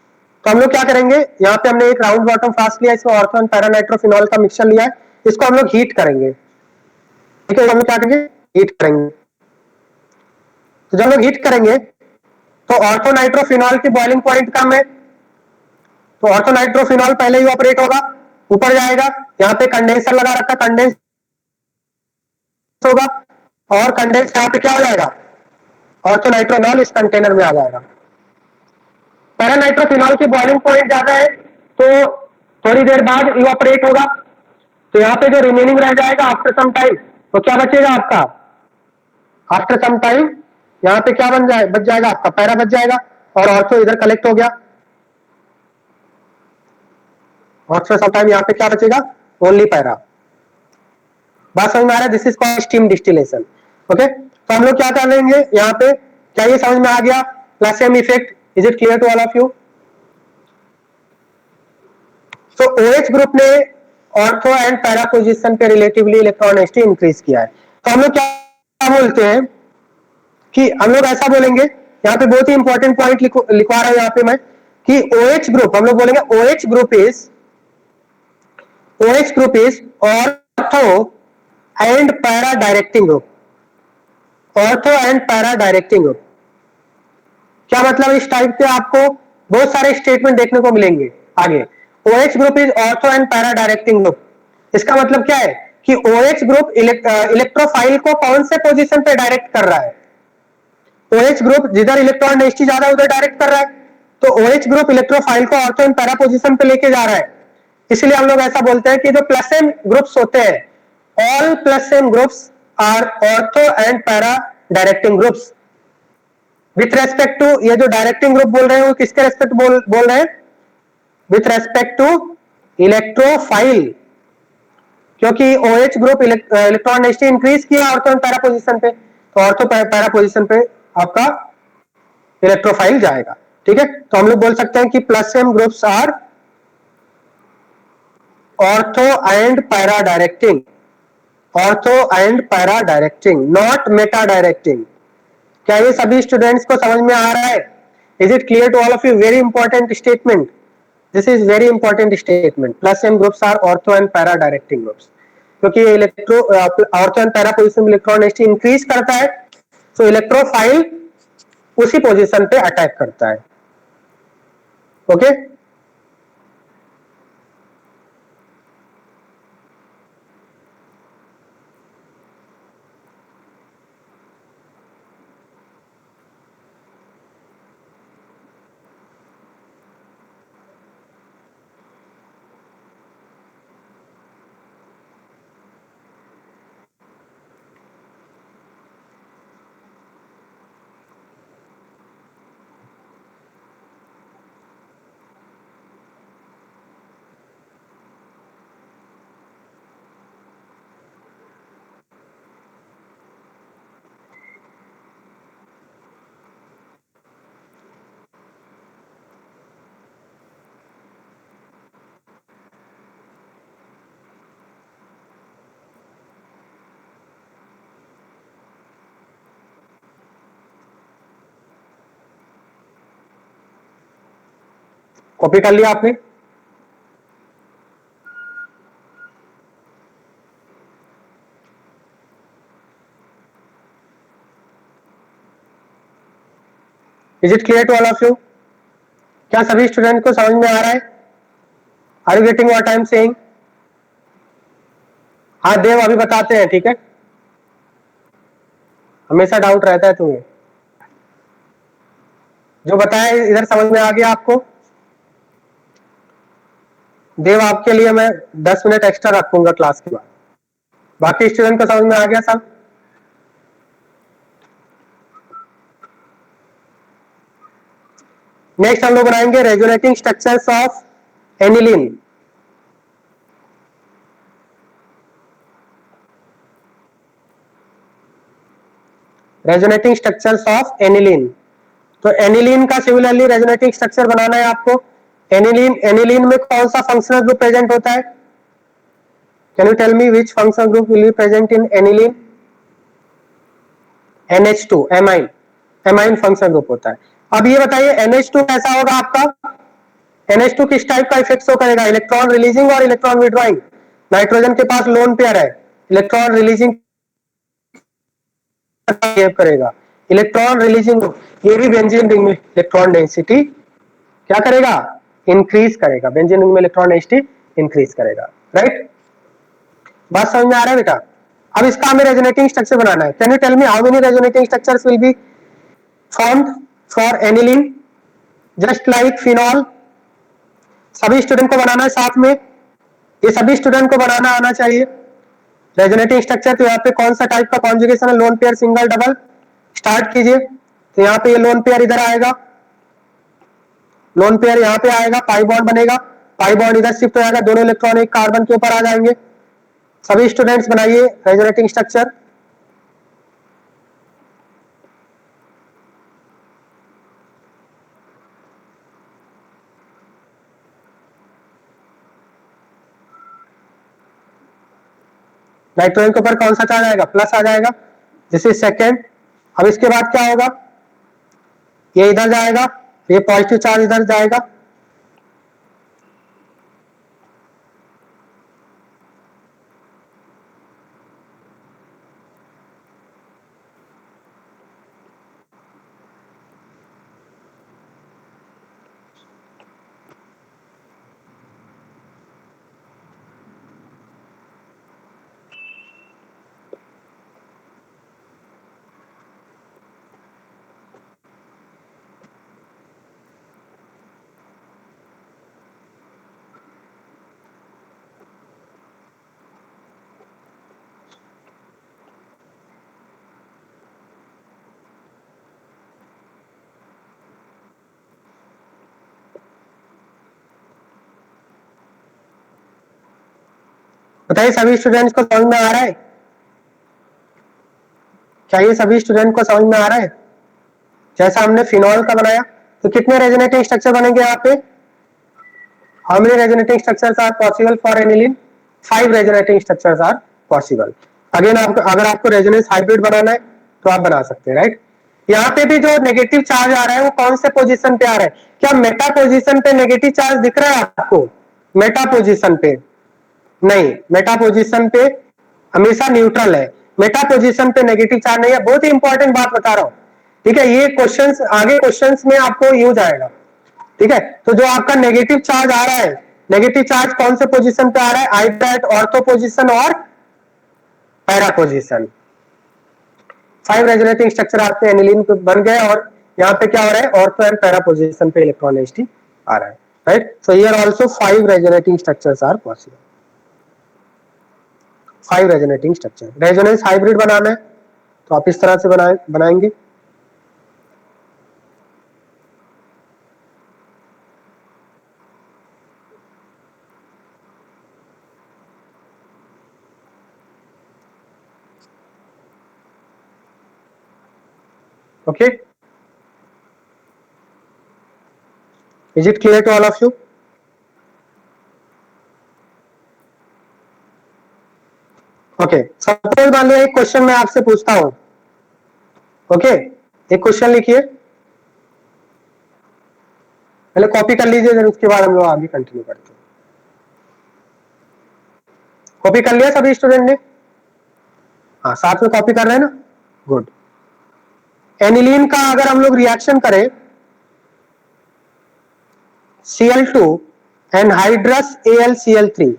तो हम लोग क्या करेंगे, यहाँ पे हमने एक राउंड बॉटम फ्लास्क लिया, इसमें ऑर्थो एंड पैरा नाइट्रोफिनॉल का मिक्सचर लिया है, इसको हम लोग हीट करेंगे। ठीक है, हम लोग क्या करेंगे, हीट करेंगे। तो जब लोग हीट करेंगे तो ऑर्थोनाइट्रोफिनॉल की बॉइलिंग पॉइंट कम है, तो ऑर्थोनाइट्रोफिनॉल पहले ही ऑपरेट होगा, ऊपर जाएगा, यहाँ पे कंडेंसर लगा रखा, कंडेंस होगा, और कंडेंस यहाँ पे क्या हो जाएगा, ऑर्थोनाइट्रोफिनॉल इस कंटेनर में आ जाएगा। पैरानाइट्रोफिनॉल की बॉइलिंग पॉइंट ज्यादा है, तो थोड़ी देर बाद इवापोरेट होगा, तो यहाँ पे जो रिमेनिंग रह जाएगा आफ्टर सम टाइम, तो क्या बचेगा आपका, आफ्टर सम टाइम यहाँ पे क्या बच जाएगा आपका, पैरा बच जाएगा, और ऑर्थो इधर कलेक्ट हो गया, आफ्टर सम टाइम यहाँ पे क्या बचेगा, ओनली पैरा। बात समझ में आ रहा है, this is called steam distillation. Okay, तो हम लोग क्या कर लेंगे यहाँ पे, क्या ये समझ में आ गया, plus M effect, is it clear to all of you? तो OH ग्रुप ने ऑर्थो एंड पैरा पोजीशन पे रिलेटिवली इलेक्ट्रॉन डेंसिटी इंक्रीज किया है, तो हम लोग क्या बोलते हैं कि हम लोग ऐसा बोलेंगे, यहाँ पे बहुत ही इंपॉर्टेंट पॉइंट लिखवा रहा हूं यहाँ पे मैं, कि OH ग्रुप हम लोग बोलेंगे OH group is ortho and para directing group, ortho and para directing group. क्या मतलब, इस टाइप के आपको बहुत सारे स्टेटमेंट देखने को मिलेंगे आगे। OH group is ortho and para directing group, इसका मतलब क्या है कि OH ग्रुप इलेक्ट्रोफाइल को कौन से पोजीशन पे डायरेक्ट कर रहा है, OH ग्रुप जिधर इलेक्ट्रॉन डेंसिटी ज्यादा उधर डायरेक्ट कर रहा है, तो OH ग्रुप इलेक्ट्रोफाइल को ऑर्थो एंड पैरा पोजीशन पे लेके जा रहा है। इसलिए हम लोग ऐसा बोलते हैं कि जो प्लस एम ग्रुप्स होते हैं, all plus M groups are ortho and para directing groups. With respect to, ये जो डायरेक्टिंग ग्रुप बोल रहे हैं वो किसके रेस्पेक्ट बोल रहे हैं, विथ रेस्पेक्ट टू इलेक्ट्रोफाइल, क्योंकि OH group electron density increase किया ऑर्थो एंड पैरा पोजीशन पे, तो ऑर्थो पैरा पोजीशन पे आपका इलेक्ट्रोफाइल जाएगा। ठीक है, तो हम लोग बोल सकते हैं कि plus M groups are ortho and para directing, ortho and para directing, not meta directing. क्या ये सभी स्टूडेंट्स को समझ में आ रहा है? Is it clear to all of you? Very important statement, this is very important statement, plus M groups are ortho and para directing groups, क्योंकि electro ortho and para position में इलेक्ट्रॉन डेंसिटी इंक्रीज करता है, तो इलेक्ट्रोफाइल उसी पोजीशन पे अटैक करता है। ओके, कॉपी कर लिया आपने? Is it clear to all of you? क्या सभी स्टूडेंट को समझ में आ रहा है? Are you getting what I am saying? हाँ देव अभी बताते हैं, ठीक है, हमेशा डाउट रहता है तुम्हें। जो बताया इधर समझ में आ गया आपको? देव आपके लिए मैं 10 मिनट एक्स्ट्रा रखूंगा क्लास के बाद। बाकी स्टूडेंट को समझ में आ गया सब? नेक्स्ट हम लोग बनाएंगे resonating structures of aniline. Resonating structures of aniline. तो एनिलीन का सिमिलरली रेजोनेटिंग स्ट्रक्चर बनाना है आपको। एनिलीन में कौन सा फंक्शनल ग्रुप प्रेजेंट होता है? Can you tell me which functional group will be present in aniline? NH2 amine, amine functional group होता है। अब ये बताइए NH2 कैसा होगा आपका? NH2 किस टाइप का इफेक्ट शो करेगा? इलेक्ट्रॉन रिलीजिंग और इलेक्ट्रॉन विड्रॉइंग। नाइट्रोजन के पास लोन पेयर है, इलेक्ट्रॉन रिलीजिंग करेगा। इलेक्ट्रॉन रिलीजिंग, ये भी बेंजीन रिंग में इलेक्ट्रॉन डेंसिटी क्या करेगा? इंक्रीज करेगा। बेंजीन रिंग में इलेक्ट्रॉन डेंसिटी इंक्रीज करेगा, राइट? बात समझ में आ रहा है बेटा? अब इसका हमें रेजोनेटिंग स्ट्रक्चर बनाना है। Can you tell me how many resonating structures will be formed for aniline? Just like phenol. सभी स्टूडेंट को बनाना है साथ में, ये सभी स्टूडेंट को बनाना आना चाहिए रेजोनेटिंग स्ट्रक्चर। तो यहाँ पे कौन सा टाइप का कॉन्जुगेशन है? Loan pair, single, double. Start कीजिए। तो यहाँ पे ये लोन पेयर इधर आएगा, लोन पेयर यहाँ पे आएगा, पाई बॉन्ड बनेगा, पाई बॉन्ड इधर शिफ्ट हो जाएगा, दोनों इलेक्ट्रॉन एक कार्बन के ऊपर आ जाएंगे। सभी स्टूडेंट्स बनाइए रेजोनेटिंग स्ट्रक्चर। नाइट्रोजन के ऊपर कौन सा चार्ज आएगा? प्लस आ जाएगा। This is second. अब इसके बाद क्या होगा? ये इधर जाएगा, ये पॉजिटिव चार्ज इधर जाएगा। बताइए सभी स्टूडेंट्स को समझ में आ रहा है? क्या ये सभी स्टूडेंट को समझ में आ रहा है? जैसा हमने फिनॉल का बनाया, तो कितने रेजोनेटिंग स्ट्रक्चर बनेंगे यहाँ पे? How many resonating structures are possible for aniline? 5 resonating structures are possible. Again अगर आपको रेजोनेंस हाइब्रिड बनाना है तो आप बना सकते हैं, राइट? यहाँ पे भी जो नेगेटिव चार्ज आ रहा है वो कौन से पोजीशन पे आ रहा है? क्या मेटा पोजीशन पे नेगेटिव चार्ज दिख रहा है आपको? मेटा पोजीशन पे नहीं, मेटा पोजीशन पे हमेशा न्यूट्रल है, मेटा पोजीशन पे नेगेटिव चार्ज नहीं है। बहुत ही इंपॉर्टेंट बात बता रहा हूं, ठीक है? ये क्वेश्चंस आगे क्वेश्चंस में आपको यूज आएगा, ठीक है? तो जो आपका नेगेटिव चार्ज आ रहा है, नेगेटिव चार्ज कौन से पोजीशन पे आ रहा है? आइदर एट ऑर्थो पोजीशन और पैरा पोजीशन। 5 रेजोनेटिंग स्ट्रक्चर आपके एनिलीन पे बन गए और यहाँ पे क्या हो रहा है? ऑर्थो एंड पैरा पोजीशन पे इलेक्ट्रॉन डेंसिटी आ रहा है, right? So here also 5 resonating structures are possible. 5 resonating structure. Resonance hybrid बनाना है तो आप इस तरह से बनाएंगे। Okay, is it clear to all of you? Okay, suppose मान लो एक क्वेश्चन मैं आपसे पूछता हूं, ओके? एक क्वेश्चन लिखिए, पहले कॉपी कर लीजिए, फिर उसके बाद हम लोग आगे कंटिन्यू करते हैं। कॉपी कर लिया सभी स्टूडेंट ने? हाँ, साथ में कॉपी कर रहे हैं ना? गुड। एनिलीन का अगर हम लोग रिएक्शन करें Cl2 anhydrous AlCl3,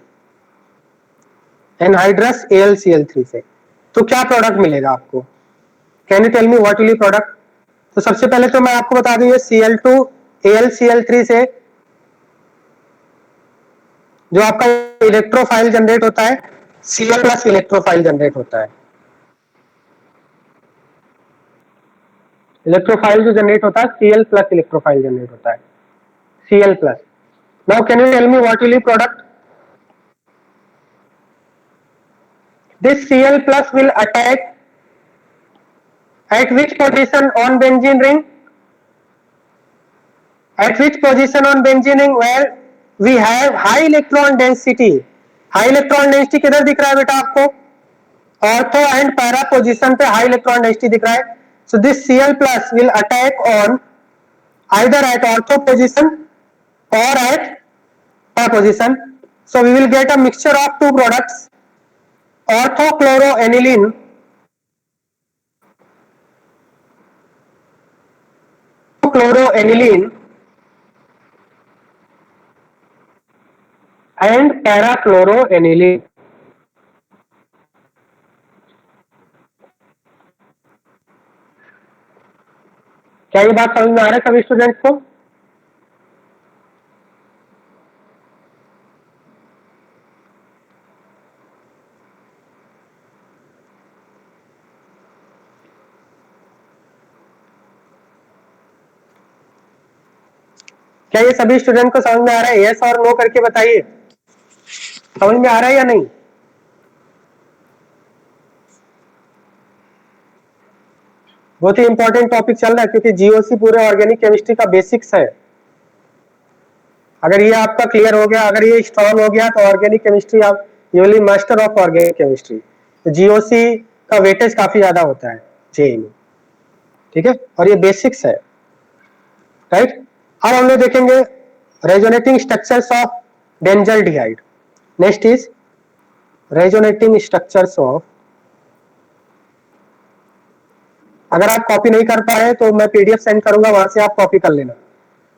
anhydrous AlCl3 से तो क्या प्रोडक्ट मिलेगा आपको? Can you tell me what will be product? तो सबसे पहले तो मैं आपको बता दूं ये Cl2 AlCl3 से जो आपका इलेक्ट्रोफाइल जनरेट होता है Cl प्लस इलेक्ट्रोफाइल जनरेट होता है। इलेक्ट्रोफाइल जो जनरेट होता है Cl प्लस इलेक्ट्रोफाइल जनरेट होता है, Cl plus. Now can you tell me what will be product? This Cl plus will attack at which position on benzene ring? At which position on benzene ring where we have high electron density? High electron density किधर दिख रहा है बेटा आपको? Ortho and para position पे high electron density दिख रहा है। So this Cl plus will attack on either at ortho position or at para position. So we will get a mixture of two products, orthochloroaniline and parachloroaniline। क्या ये बात समझ में आ रहा है सभी स्टूडेंट्स को? क्या ये सभी स्टूडेंट को समझ में आ रहा है? यस और नो करके बताइए, समझ में आ रहा है या नहीं? बहुत ही इंपॉर्टेंट टॉपिक चल रहा है क्योंकि जीओसी पूरे ऑर्गेनिक केमिस्ट्री का बेसिक्स है। अगर ये आपका क्लियर हो गया, अगर ये स्ट्रॉन्ग हो गया तो ऑर्गेनिक केमिस्ट्री आप you will be master of organic chemistry. तो जीओसी का वेटेज काफी ज्यादा होता है जेई में, ठीक है, और ये बेसिक्स है, राइट। अब हम लोग देखेंगे resonating structures of benzaldehyde. Next is resonating structures of, अगर आप कॉपी नहीं कर पाए तो मैं पीडीएफ सेंड करूंगा, वहां से आप कॉपी कर लेना।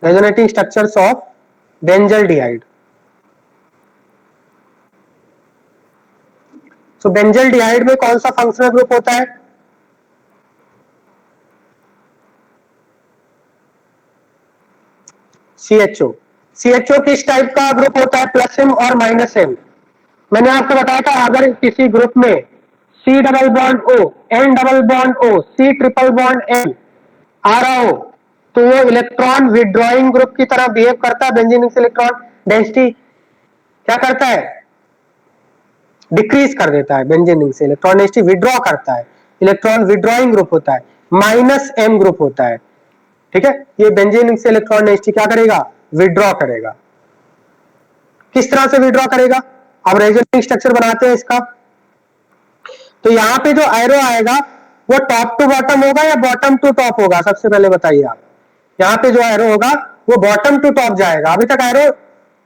Resonating structures of benzaldehyde. तो बेंजल्डिहाइड में कौन सा फंक्शनल ग्रुप होता है? CHO। CHO किस टाइप का ग्रुप होता है? प्लस एम और माइनस एम। मैंने आपको बताया था अगर किसी ग्रुप में C double bond O, N double bond O, C triple bond N आ रहा हो तो वो इलेक्ट्रॉन विड्रॉइंग ग्रुप की तरह बिहेव करता है। बेंजीन से इलेक्ट्रॉन डेंसिटी क्या करता है? डिक्रीज कर देता है। बेंजीन से इलेक्ट्रॉन डेंसिटी विड्रॉ करता है, इलेक्ट्रॉन विड्रॉइंग ग्रुप होता है, माइनस एम ग्रुप होता है, ठीक है। ये बेंजीन से इलेक्ट्रॉन डेंसिटी क्या करेगा? विड्रॉ करेगा। किस तरह से विड्रॉ करेगा? अब रेजोनेटिंग स्ट्रक्चर बनाते हैं इसका। तो यहां पे जो एरो आएगा वो टॉप टू बॉटम होगा या बॉटम टू टॉप होगा? सबसे पहले बताइए आप। यहाँ पे जो एरो होगा वो बॉटम टू टॉप जाएगा। अभी तक एरो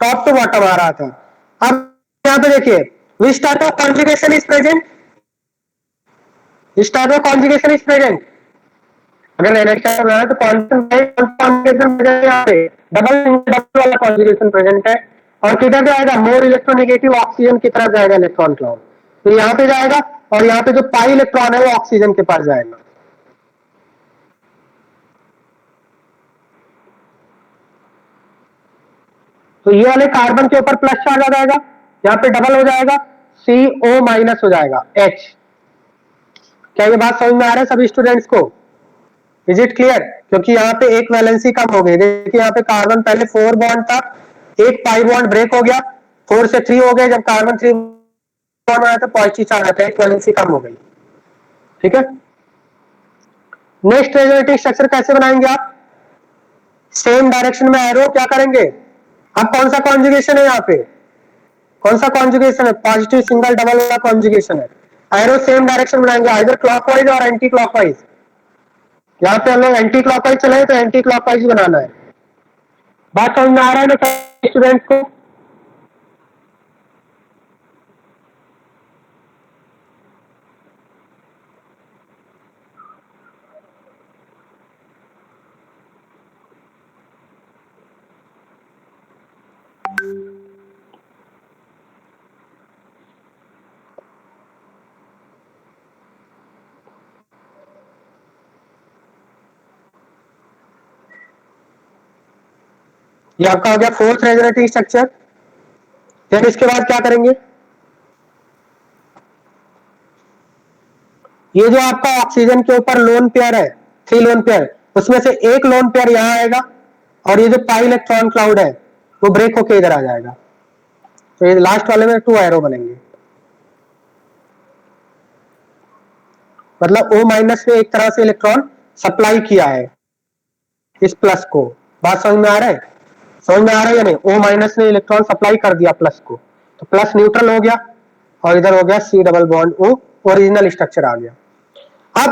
टॉप टू बॉटम आ रहा था। अब यहाँ पे देखिए विच type of conjugation is present? Which type of conjugation is present? अगर एनएच बनाना तो कॉन्जुगेशन प्रेजेंट यहाँ पे डबल वाला कॉन्जुगेशन प्रेजेंट है। और किधर जाएगा? मोर इलेक्ट्रोनेगेटिव ऑक्सीजन की तरफ जाएगा इलेक्ट्रॉन क्लाउड। तो यहाँ पे जाएगा और यहाँ पे जो पाई इलेक्ट्रॉन है वो ऑक्सीजन के पास जाएगा। तो ये वाले कार्बन के ऊपर प्लस चार्ज आ जाएगा, यहाँ पे डबल हो जाएगा, CO माइनस हो जाएगा H। क्या ये बात समझ में आ रहा है सभी स्टूडेंट्स को? Is it clear? क्योंकि यहाँ पे एक वैलेंसी कम हो गई। देखिए यहाँ पे कार्बन पहले 4 बॉन्ड था, एक पाई बॉन्ड ब्रेक हो गया, 4 से 3 हो गए। जब कार्बन 3 बॉन्ड आया तो पॉजिटिव चार्ज आता है, एक वैलेंसी कम हो गई, ठीक है। नेक्स्ट रेजोनेटिंग स्ट्रक्चर कैसे बनाएंगे आप? सेम डायरेक्शन में एरो क्या करेंगे? अब कौन सा कॉन्जुगेशन है यहाँ पे? कौन सा कॉन्जुगेशन है? पॉजिटिव सिंगल डबल वाला कॉन्जुगेशन है। एरो सेम डायरेक्शन बनाएंगे, आइदर क्लॉकवाइज और एंटी क्लॉकवाइज। यहाँ पे हम लोग एंटी क्लॉकवाइज चले तो एंटी क्लॉकवाइज बनाना है। बात समझ में आ रहा है ना स्टूडेंट्स को? ये आपका हो गया फोर्थ रेजोनेटिंग स्ट्रक्चर। फिर इसके बाद क्या करेंगे, ये जो आपका ऑक्सीजन के ऊपर लोन पेयर है, 3 लोन पेयर, उसमें से एक लोन पेयर यहां आएगा और ये जो पाई इलेक्ट्रॉन क्लाउड है वो ब्रेक होके इधर आ जाएगा। तो ये लास्ट वाले में 2 एरो बनेंगे, मतलब O माइनस ने एक तरह से इलेक्ट्रॉन सप्लाई किया है इस प्लस को। बात समझ में आ रहा है, समझ में आ रहा है या नहीं? O माइनस ने इलेक्ट्रॉन सप्लाई कर दिया प्लस को, तो प्लस न्यूट्रल हो गया और इधर हो गया C double bond O, original structure आ गया। अब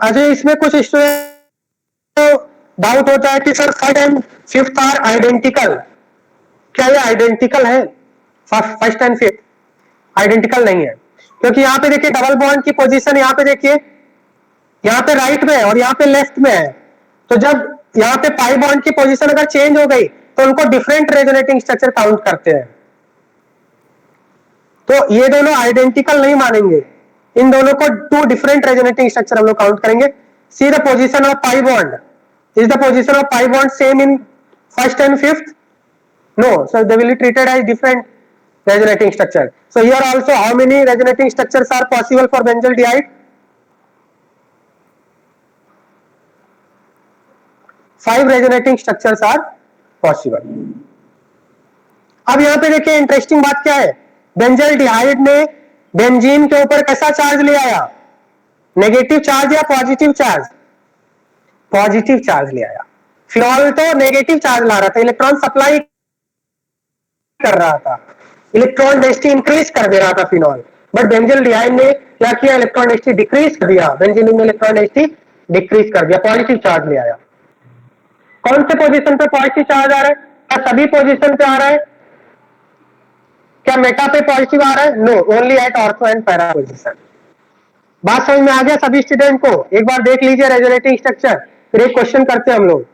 अजय इसमें कुछ स्टूडेंट डाउट होता है कि sir third and fifth are identical, क्या ये आइडेंटिकल है? फर्स्ट एंड फिफ्थ आइडेंटिकल नहीं है, क्योंकि यहाँ पे देखिए डबल बॉन्ड की पोजीशन, यहाँ पे देखिए यहाँ पे राइट में है और यहाँ पे लेफ्ट में है। तो जब यहाँ पे पाई बॉन्ड की पोजीशन अगर चेंज हो गई तो उनको डिफरेंट रेजोनेटिंग स्ट्रक्चर काउंट करते हैं। तो ये दोनों आइडेंटिकल नहीं मानेंगे, इन दोनों को 2 डिफरेंट रेजोनेटिंग स्ट्रक्चर हम लोग काउंट करेंगे। See the position of pi bond, is the position of pi bond same in first and fifth? No, so they will be treated as different resonating structure. So here also how many resonating structures are possible for benzaldehyde? 5 resonating structures are possible. अब यहाँ पे देखिए इंटरेस्टिंग बात क्या है, बेंजल्डिहाइड ने बेंजीन के ऊपर कैसा चार्ज ले आया? नेगेटिव चार्ज या पॉजिटिव चार्ज? पॉजिटिव चार्ज ले आया। फिनॉल तो नेगेटिव चार्ज ला रहा था, इलेक्ट्रॉन सप्लाई कर रहा था, इलेक्ट्रॉन डेंसिटी इंक्रीज कर दे रहा था फिनॉल, बट बेंजल्डिहाइड ने क्या किया? इलेक्ट्रॉन डेंसिटी डिक्रीज कर दिया, बेंजीन में इलेक्ट्रॉन डेंसिटी डिक्रीज कर दिया, पॉजिटिव चार्ज ले आया। कौन से पोजीशन पे पॉजिटिव चार्ज आ रहा है? क्या सभी पोजीशन पे आ रहा है? क्या मेटा पे पॉजिटिव आ रहा है? No, only at ortho and para position. बात समझ में आ गया सभी स्टूडेंट को? एक बार देख लीजिए रेजोनेटिंग स्ट्रक्चर, फिर एक क्वेश्चन करते हैं हम लोग।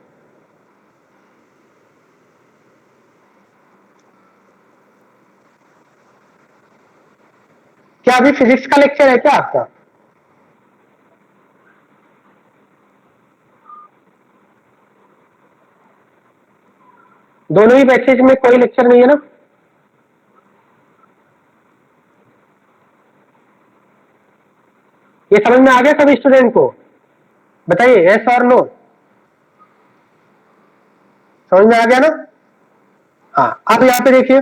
क्या अभी फिजिक्स का लेक्चर है क्या आपका? दोनों ही बैचेज में कोई लेक्चर नहीं है ना? ये समझ में आ गया सभी स्टूडेंट को? बताइए यस और नो। समझ में आ गया ना? हाँ, अब यहाँ पे देखिए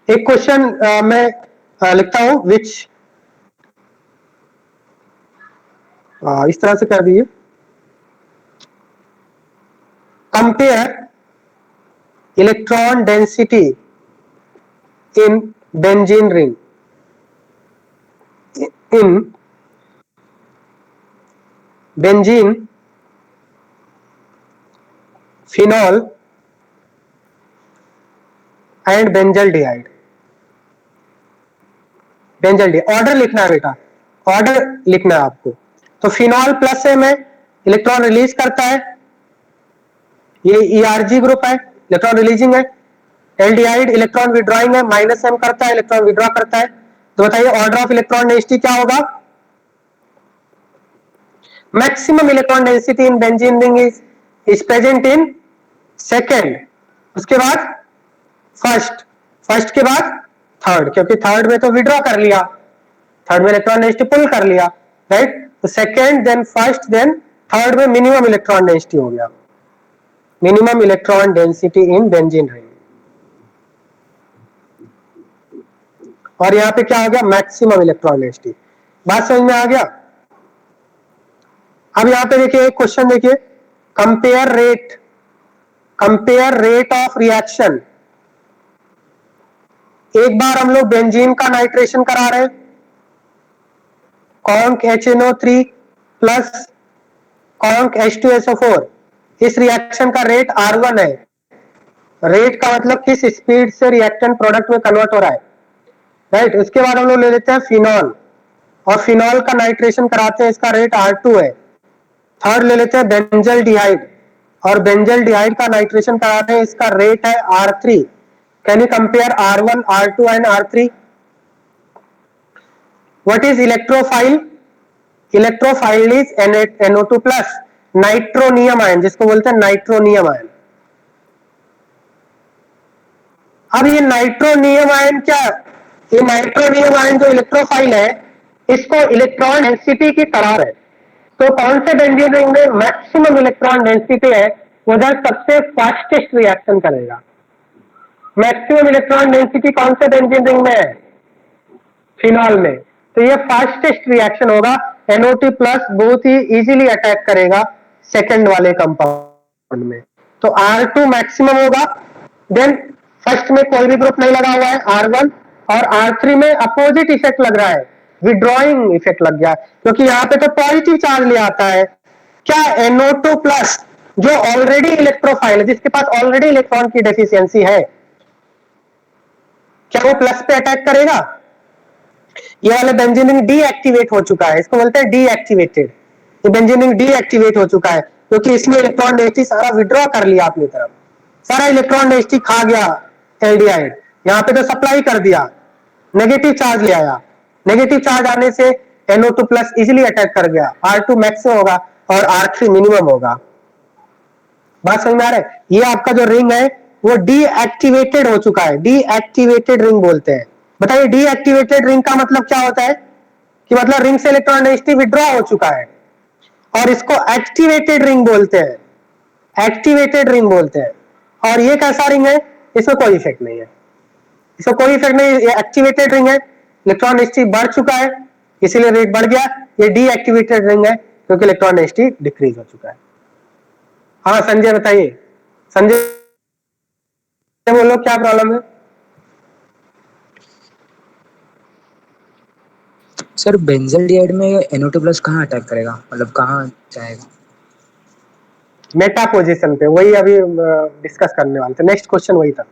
एक क्वेश्चन मैं लिखता हूं, विच इस तरह से कर दीजिए, compare electron density in benzene ring in benzene, phenol and benzaldehyde. Benzaldehyde order लिखना है बेटा, ऑर्डर लिखना है आपको। तो फिनॉल प्लस एम है, इलेक्ट्रॉन रिलीज करता है, ये ERG ग्रुप है, इलेक्ट्रॉन रिलीजिंग है। एल्डिहाइड इलेक्ट्रॉन विड्रॉइंग है, माइनस एम करता है, इलेक्ट्रॉन विड्रॉ करता है। तो बताइए ऑर्डर ऑफ इलेक्ट्रॉन डेंसिटी क्या होगा? Maximum electron density in benzene ring is present in second, उसके बाद फर्स्ट, फर्स्ट के बाद थर्ड, क्योंकि थर्ड में तो विड्रॉ कर लिया, थर्ड में इलेक्ट्रॉन डेंसिटी पुल कर लिया, राइट? तो second then first then third में मिनिमम इलेक्ट्रॉन डेंसिटी हो गया, minimum electron density in benzene ring. और यहां पे क्या हो गया? Maximum electron density. बात समझ में आ गया? अब यहां पे देखिए एक क्वेश्चन देखिए, कंपेयर रेट ऑफ रिएक्शन। एक बार हम लोग बेंजीन का नाइट्रेशन करा रहे हैं, conc HNO3 plus conc H2SO4, इस रिएक्शन का रेट R1 है। रेट का मतलब किस स्पीड से रिएक्टेंट प्रोडक्ट में कन्वर्ट हो रहा है, राइट? उसके बाद हम लोग ले लेते हैं फिनॉल, और फिनॉल का नाइट्रेशन कराते हैं, इसका रेट R2 है। थर्ड ले लेते हैं बेंजल्डिहाइड, और बेंजल्डिहाइड का नाइट्रेशन कराते हैं, इसका रेट है R3। Can you compare R1, R2 and R3? What is electrophile? Electrophile is NO2 plus nitronium ion, जिसको बोलते हैं नाइट्रोनियम आयन। अब ये नाइट्रोनियम आयन क्या, ये नाइट्रोनियम आयन जो इलेक्ट्रोफाइल है, इसको इलेक्ट्रॉन डेंसिटी की तरह है। तो कौन से बेंजीन रिंग में मैक्सिमम इलेक्ट्रॉन डेंसिटी है, उधर सबसे फास्टेस्ट रिएक्शन करेगा। मैक्सिमम इलेक्ट्रॉन डेंसिटी कौन से बेंजीन रिंग में है, फिनॉल में। तो ये फास्टेस्ट रिएक्शन होगा, NO2 प्लस बहुत ही इजीली अटैक करेगा सेकंड वाले कंपाउंड में। तो R2 मैक्सिमम होगा। देन फर्स्ट में कोई भी ग्रुप नहीं लगा हुआ है, R1, और R3 में अपोजिट इफेक्ट लग रहा है, विड्रॉइंग इफेक्ट लग गया, क्योंकि यहाँ पे तो पॉजिटिव चार्ज ले आता है। क्या NO2 प्लस जो ऑलरेडी इलेक्ट्रोफाइल है, जिसके पास ऑलरेडी इलेक्ट्रॉन की डेफिशिएंसी है, क्या वो प्लस पे अटैक करेगा? ये वाला बेंजीन रिंग डीएक्टिवेट हो चुका है, इसको बोलते हैं डीएक्टिवेटेड। ये बेंजीन रिंग डीएक्टिवेट हो चुका है क्योंकि इसमें इलेक्ट्रॉन डेंसिटी सारा विड्रॉ कर लिया अपनी तरफ, सारा इलेक्ट्रॉन डेंसिटी खा गया एल्डिहाइड। यहाँ पे तो सप्लाई कर दिया, नेगेटिव चार्ज ले आया, नेगेटिव चार्ज आने से NO2 प्लस इजिली अटैक कर गया। R2 मैक्सिमम होगा और R3 मिनिमम होगा। बात समझ में आ रहा है? ये आपका जो रिंग है वो डीएक्टिवेटेड हो चुका है, डीएक्टिवेटेड रिंग बोलते हैं। बताइए डीएक्टिवेटेड रिंग का मतलब क्या होता है? कि मतलब रिंग से इलेक्ट्रॉन डेंसिटी विड्रॉ हो चुका है। और इसको एक्टिवेटेड रिंग बोलते हैं, एक्टिवेटेड रिंग बोलते हैं। और ये कैसा रिंग है? इसमें कोई इफेक्ट नहीं है, इसमें कोई इफेक्ट नहीं, ये एक्टिवेटेड रिंग है, इलेक्ट्रॉन डेंसिटी बढ़ चुका है इसीलिए रेट बढ़ गया। ये डीएक्टिवेटेड रिंग है क्योंकि इलेक्ट्रॉन डेंसिटी डिक्रीज हो चुका है। हाँ संजय बताइए, संजय बोलो क्या प्रॉब्लम है? सर बेंजल्डिहाइड में NO2 प्लस कहाँ अटैक करेगा, मतलब कहाँ जाएगा? मेटा पोजीशन पे, वही अभी डिस्कस करने वाले थे। नेक्स्ट क्वेश्चन वही था,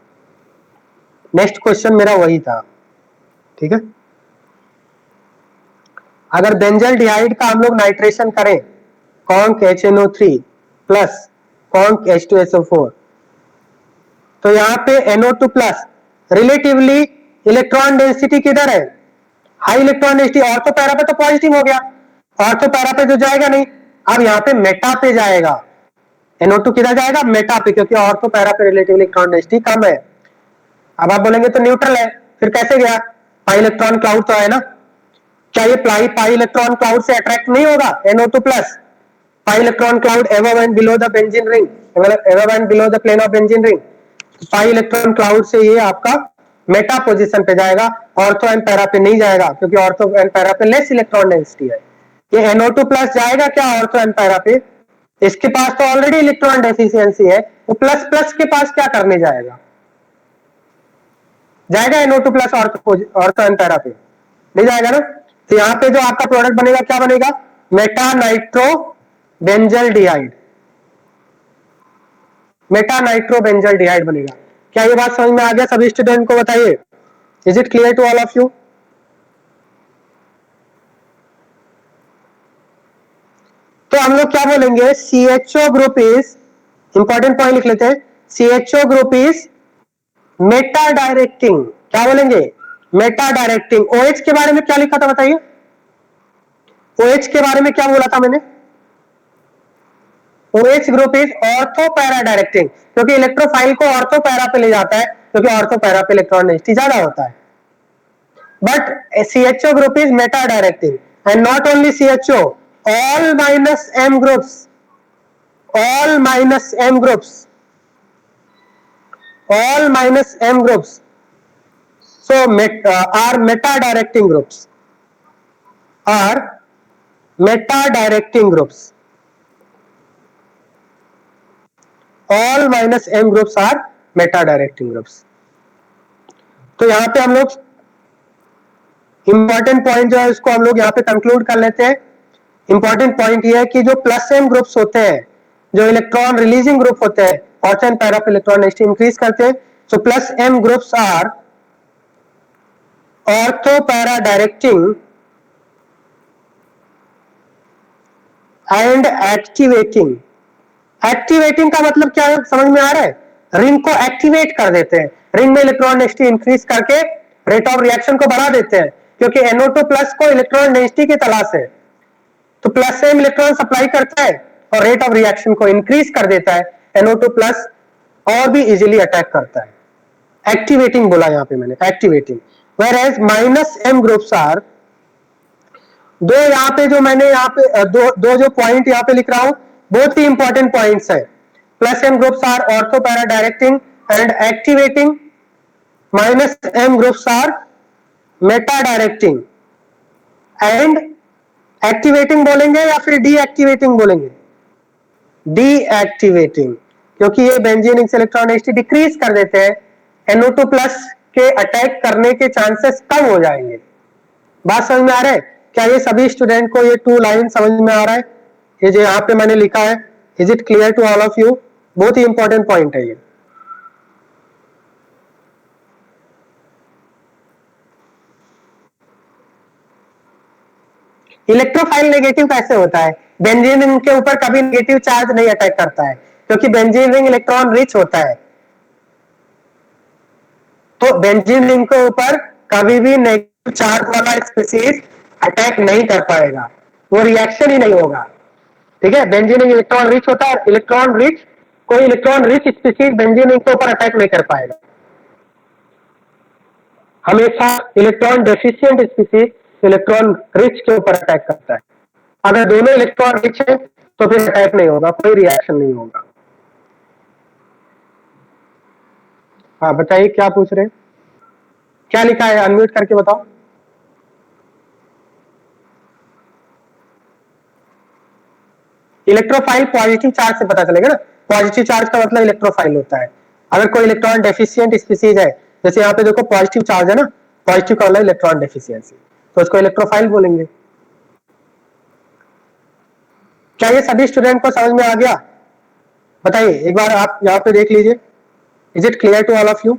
नेक्स्ट क्वेश्चन मेरा वही था, ठीक है। अगर बेंजल्डिहाइड का हम लोग नाइट्रेशन करें, conc HNO3 plus conc H2SO4, तो यहाँ पे NO2 plus relatively electron density किधर है? High electron density. Ortho para पे तो पॉजिटिव हो गया, ऑर्थो पैरा पे जो जाएगा नहीं, अब यहाँ पे मेटा पे जाएगा। NO2 किधर जाएगा? मेटा पे, क्योंकि ऑर्थो पैरा पे रिलेटिवली इलेक्ट्रॉन डेंसिटी कम है। अब आप बोलेंगे तो न्यूट्रल है, फिर कैसे गया? पाई इलेक्ट्रॉन क्लाउड तो है ना, क्या ये पाई इलेक्ट्रॉन क्लाउड से अट्रैक्ट नहीं होगा NO2 plus? Pi electron cloud above and below the benzene ring, above and below the plane of benzene ring, pi electron cloud से ये आपका मेटा पोजीशन पे जाएगा, ऑर्थो एंड पैरा पे नहीं जाएगा, क्योंकि ऑर्थो एंड पैरा पे लेस इलेक्ट्रॉन डेंसिटी है। ये NO2 प्लस जाएगा क्या ऑर्थो एंड पैरा पे? इसके पास तो ऑलरेडी इलेक्ट्रॉन डेफिशिएंसी है, वो प्लस प्लस के पास क्या करने जाएगा? जाएगा NO2 plus ortho and para पे? नहीं जाएगा ना। तो यहाँ पे जो आपका प्रोडक्ट बनेगा क्या बनेगा? Meta nitro benzaldehyde, Meta nitro benzaldehyde बनेगा। क्या ये बात समझ में आ गया सभी स्टूडेंट को? बताइए, is it clear to all of you? तो हम लोग क्या बोलेंगे? CHO group is, important point लिख लेते हैं, CHO group is meta directing. क्या बोलेंगे? Meta directing. OH के बारे में क्या लिखा था बताइए? OH के बारे में क्या बोला था मैंने? OH group is ortho para directing, क्योंकि इलेक्ट्रोफाइल को ऑर्थो पैरा पे ले जाता है, क्योंकि ऑर्थो पैरा पे इलेक्ट्रॉन डेंसिटी ज्यादा होता है। But CHO group is meta directing, and not only CHO, all minus M groups, all minus M groups, all minus M groups, so are meta directing groups, are meta directing groups, all minus M groups are meta directing groups। तो यहां पे हम लोग इंपॉर्टेंट पॉइंट जो है उसको हम लोग यहाँ पे कंक्लूड कर लेते हैं। इंपॉर्टेंट पॉइंट ये है कि जो प्लस M ग्रुप्स होते हैं, जो इलेक्ट्रॉन रिलीजिंग ग्रुप होते हैं, ऑर्थो एंड पैरा पे इलेक्ट्रॉन डेंसिटी इंक्रीज करते हैं। So plus M groups are ortho para directing and activating. Activating का मतलब क्या है, समझ में आ रहा है? रिंग को एक्टिवेट कर देते हैं, रिंग में इलेक्ट्रॉन डेंसिटी इंक्रीज करके रेट ऑफ रिएक्शन को बढ़ा देते हैं, क्योंकि NO2 प्लस को इलेक्ट्रॉन डेंसिटी की तलाश है। तो प्लस M इलेक्ट्रॉन सप्लाई करता है और रेट ऑफ रिएक्शन को इंक्रीज कर देता है, NO2 प्लस और भी इजीली अटैक करता है। एक्टिवेटिंग बोला यहाँ पे मैंने, activating. Whereas minus M groups are, दो यहाँ पे जो मैंने यहाँ पे दो जो पॉइंट यहाँ पे लिख रहा हूं, बहुत ही इंपॉर्टेंट पॉइंट्स है। Plus M groups are ortho para directing and activating, minus M groups are meta directing and activating बोलेंगे या फिर डीएक्टिवेटिंग बोलेंगे? डीएक्टिवेटिंग, क्योंकि ये बेंजीन इलेक्ट्रॉन डेंसिटी डिक्रीज कर देते हैं, NO2 प्लस के अटैक करने के चांसेस कम हो जाएंगे। बात समझ में आ रहा है क्या? ये सभी स्टूडेंट को ये 2 लाइन समझ में आ रहा है? ये जो यहाँ पे मैंने लिखा है, is it clear to all of you? बहुत ही इंपॉर्टेंट पॉइंट है ये। इलेक्ट्रोफाइल नेगेटिव कैसे होता है? बेंजीन रिंग के ऊपर कभी नेगेटिव चार्ज नहीं अटैक करता है, क्योंकि बेंजीन रिंग इलेक्ट्रॉन रिच होता है। तो बेंजीन रिंग के ऊपर कभी भी नेगेटिव चार्ज वाला स्पीसीज अटैक नहीं कर पाएगा, वो रिएक्शन ही नहीं होगा। ठीक है, बेंजीन रिंग इलेक्ट्रॉन रिच होता है, इलेक्ट्रॉन रिच, कोई electron rich species benzene ring के ऊपर अटैक नहीं कर पाएगा। हमेशा electron deficient species electron rich के ऊपर अटैक करता है। अगर दोनों इलेक्ट्रॉन रिच है तो फिर अटैक नहीं होगा, कोई रिएक्शन नहीं होगा। हाँ बताइए क्या पूछ रहे हैं, क्या लिखा है? अनम्यूट करके बताओ। इलेक्ट्रोफाइल पॉजिटिव चार्ज से पता चलेगा ना, पॉजिटिव चार्ज का मतलब इलेक्ट्रोफाइल होता है। अगर कोई इलेक्ट्रॉन डेफिशिएंट स्पीसीज है, जैसे यहाँ पे देखो पॉजिटिव चार्ज है ना, पॉजिटिव का मतलब इलेक्ट्रॉन डेफिशिएंसी, तो उसको इलेक्ट्रोफाइल बोलेंगे। क्या ये सभी स्टूडेंट को समझ में आ गया? बताइए एक बार आप यहाँ पे देख लीजिए, is it clear to all of you?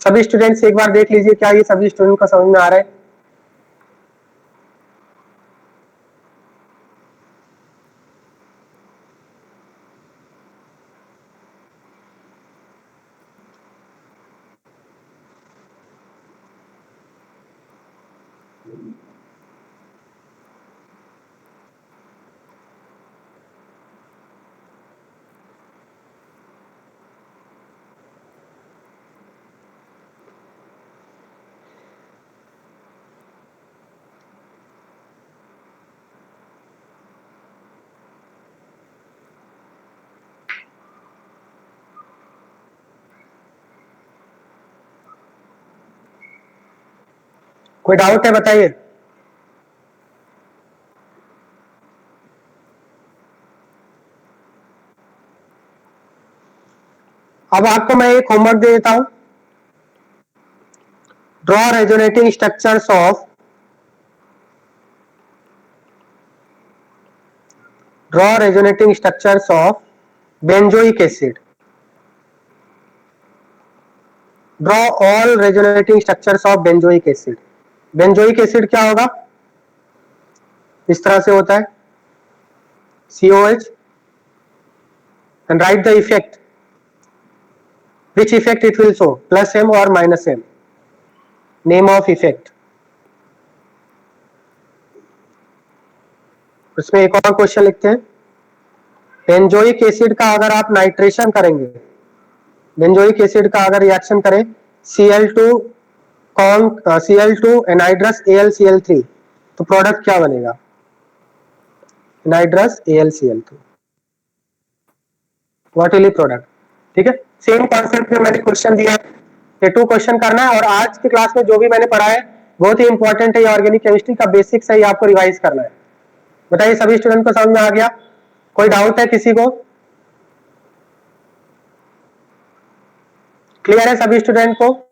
सभी स्टूडेंट्स एक बार देख लीजिए, क्या ये सभी स्टूडेंट को समझ में आ रहा है? कोई डाउट है बताइए। अब आपको मैं एक होमवर्क दे देता हूं, draw resonating structures of benzoic acid. Draw all resonating structures of benzoic acid. Benzoic acid क्या होगा? इस तरह से होता है, COH, and write the effect, which effect it will show, plus M or minus M, name of effect। उसमें एक और क्वेश्चन लिखते हैं, बेंजोइक एसिड का अगर आप नाइट्रेशन करेंगे, बेंजोइक एसिड का अगर रिएक्शन करें Cl2 एनाइड्रस AlCl3, तो प्रोडक्ट क्या बनेगा? एनाइड्रस AlCl3, what will be product? ठीक है, सेम कॉन्सेप्ट में मैंने क्वेश्चन दिया है, ये 2 क्वेश्चन करना है। और आज की क्लास में जो भी मैंने पढ़ा है बहुत ही इंपॉर्टेंट है, ये ऑर्गेनिक केमिस्ट्री का बेसिक्स है, ये आपको रिवाइज करना है। बताइए सभी स्टूडेंट को समझ में आ गया? कोई डाउट है किसी को? क्लियर है सभी स्टूडेंट को?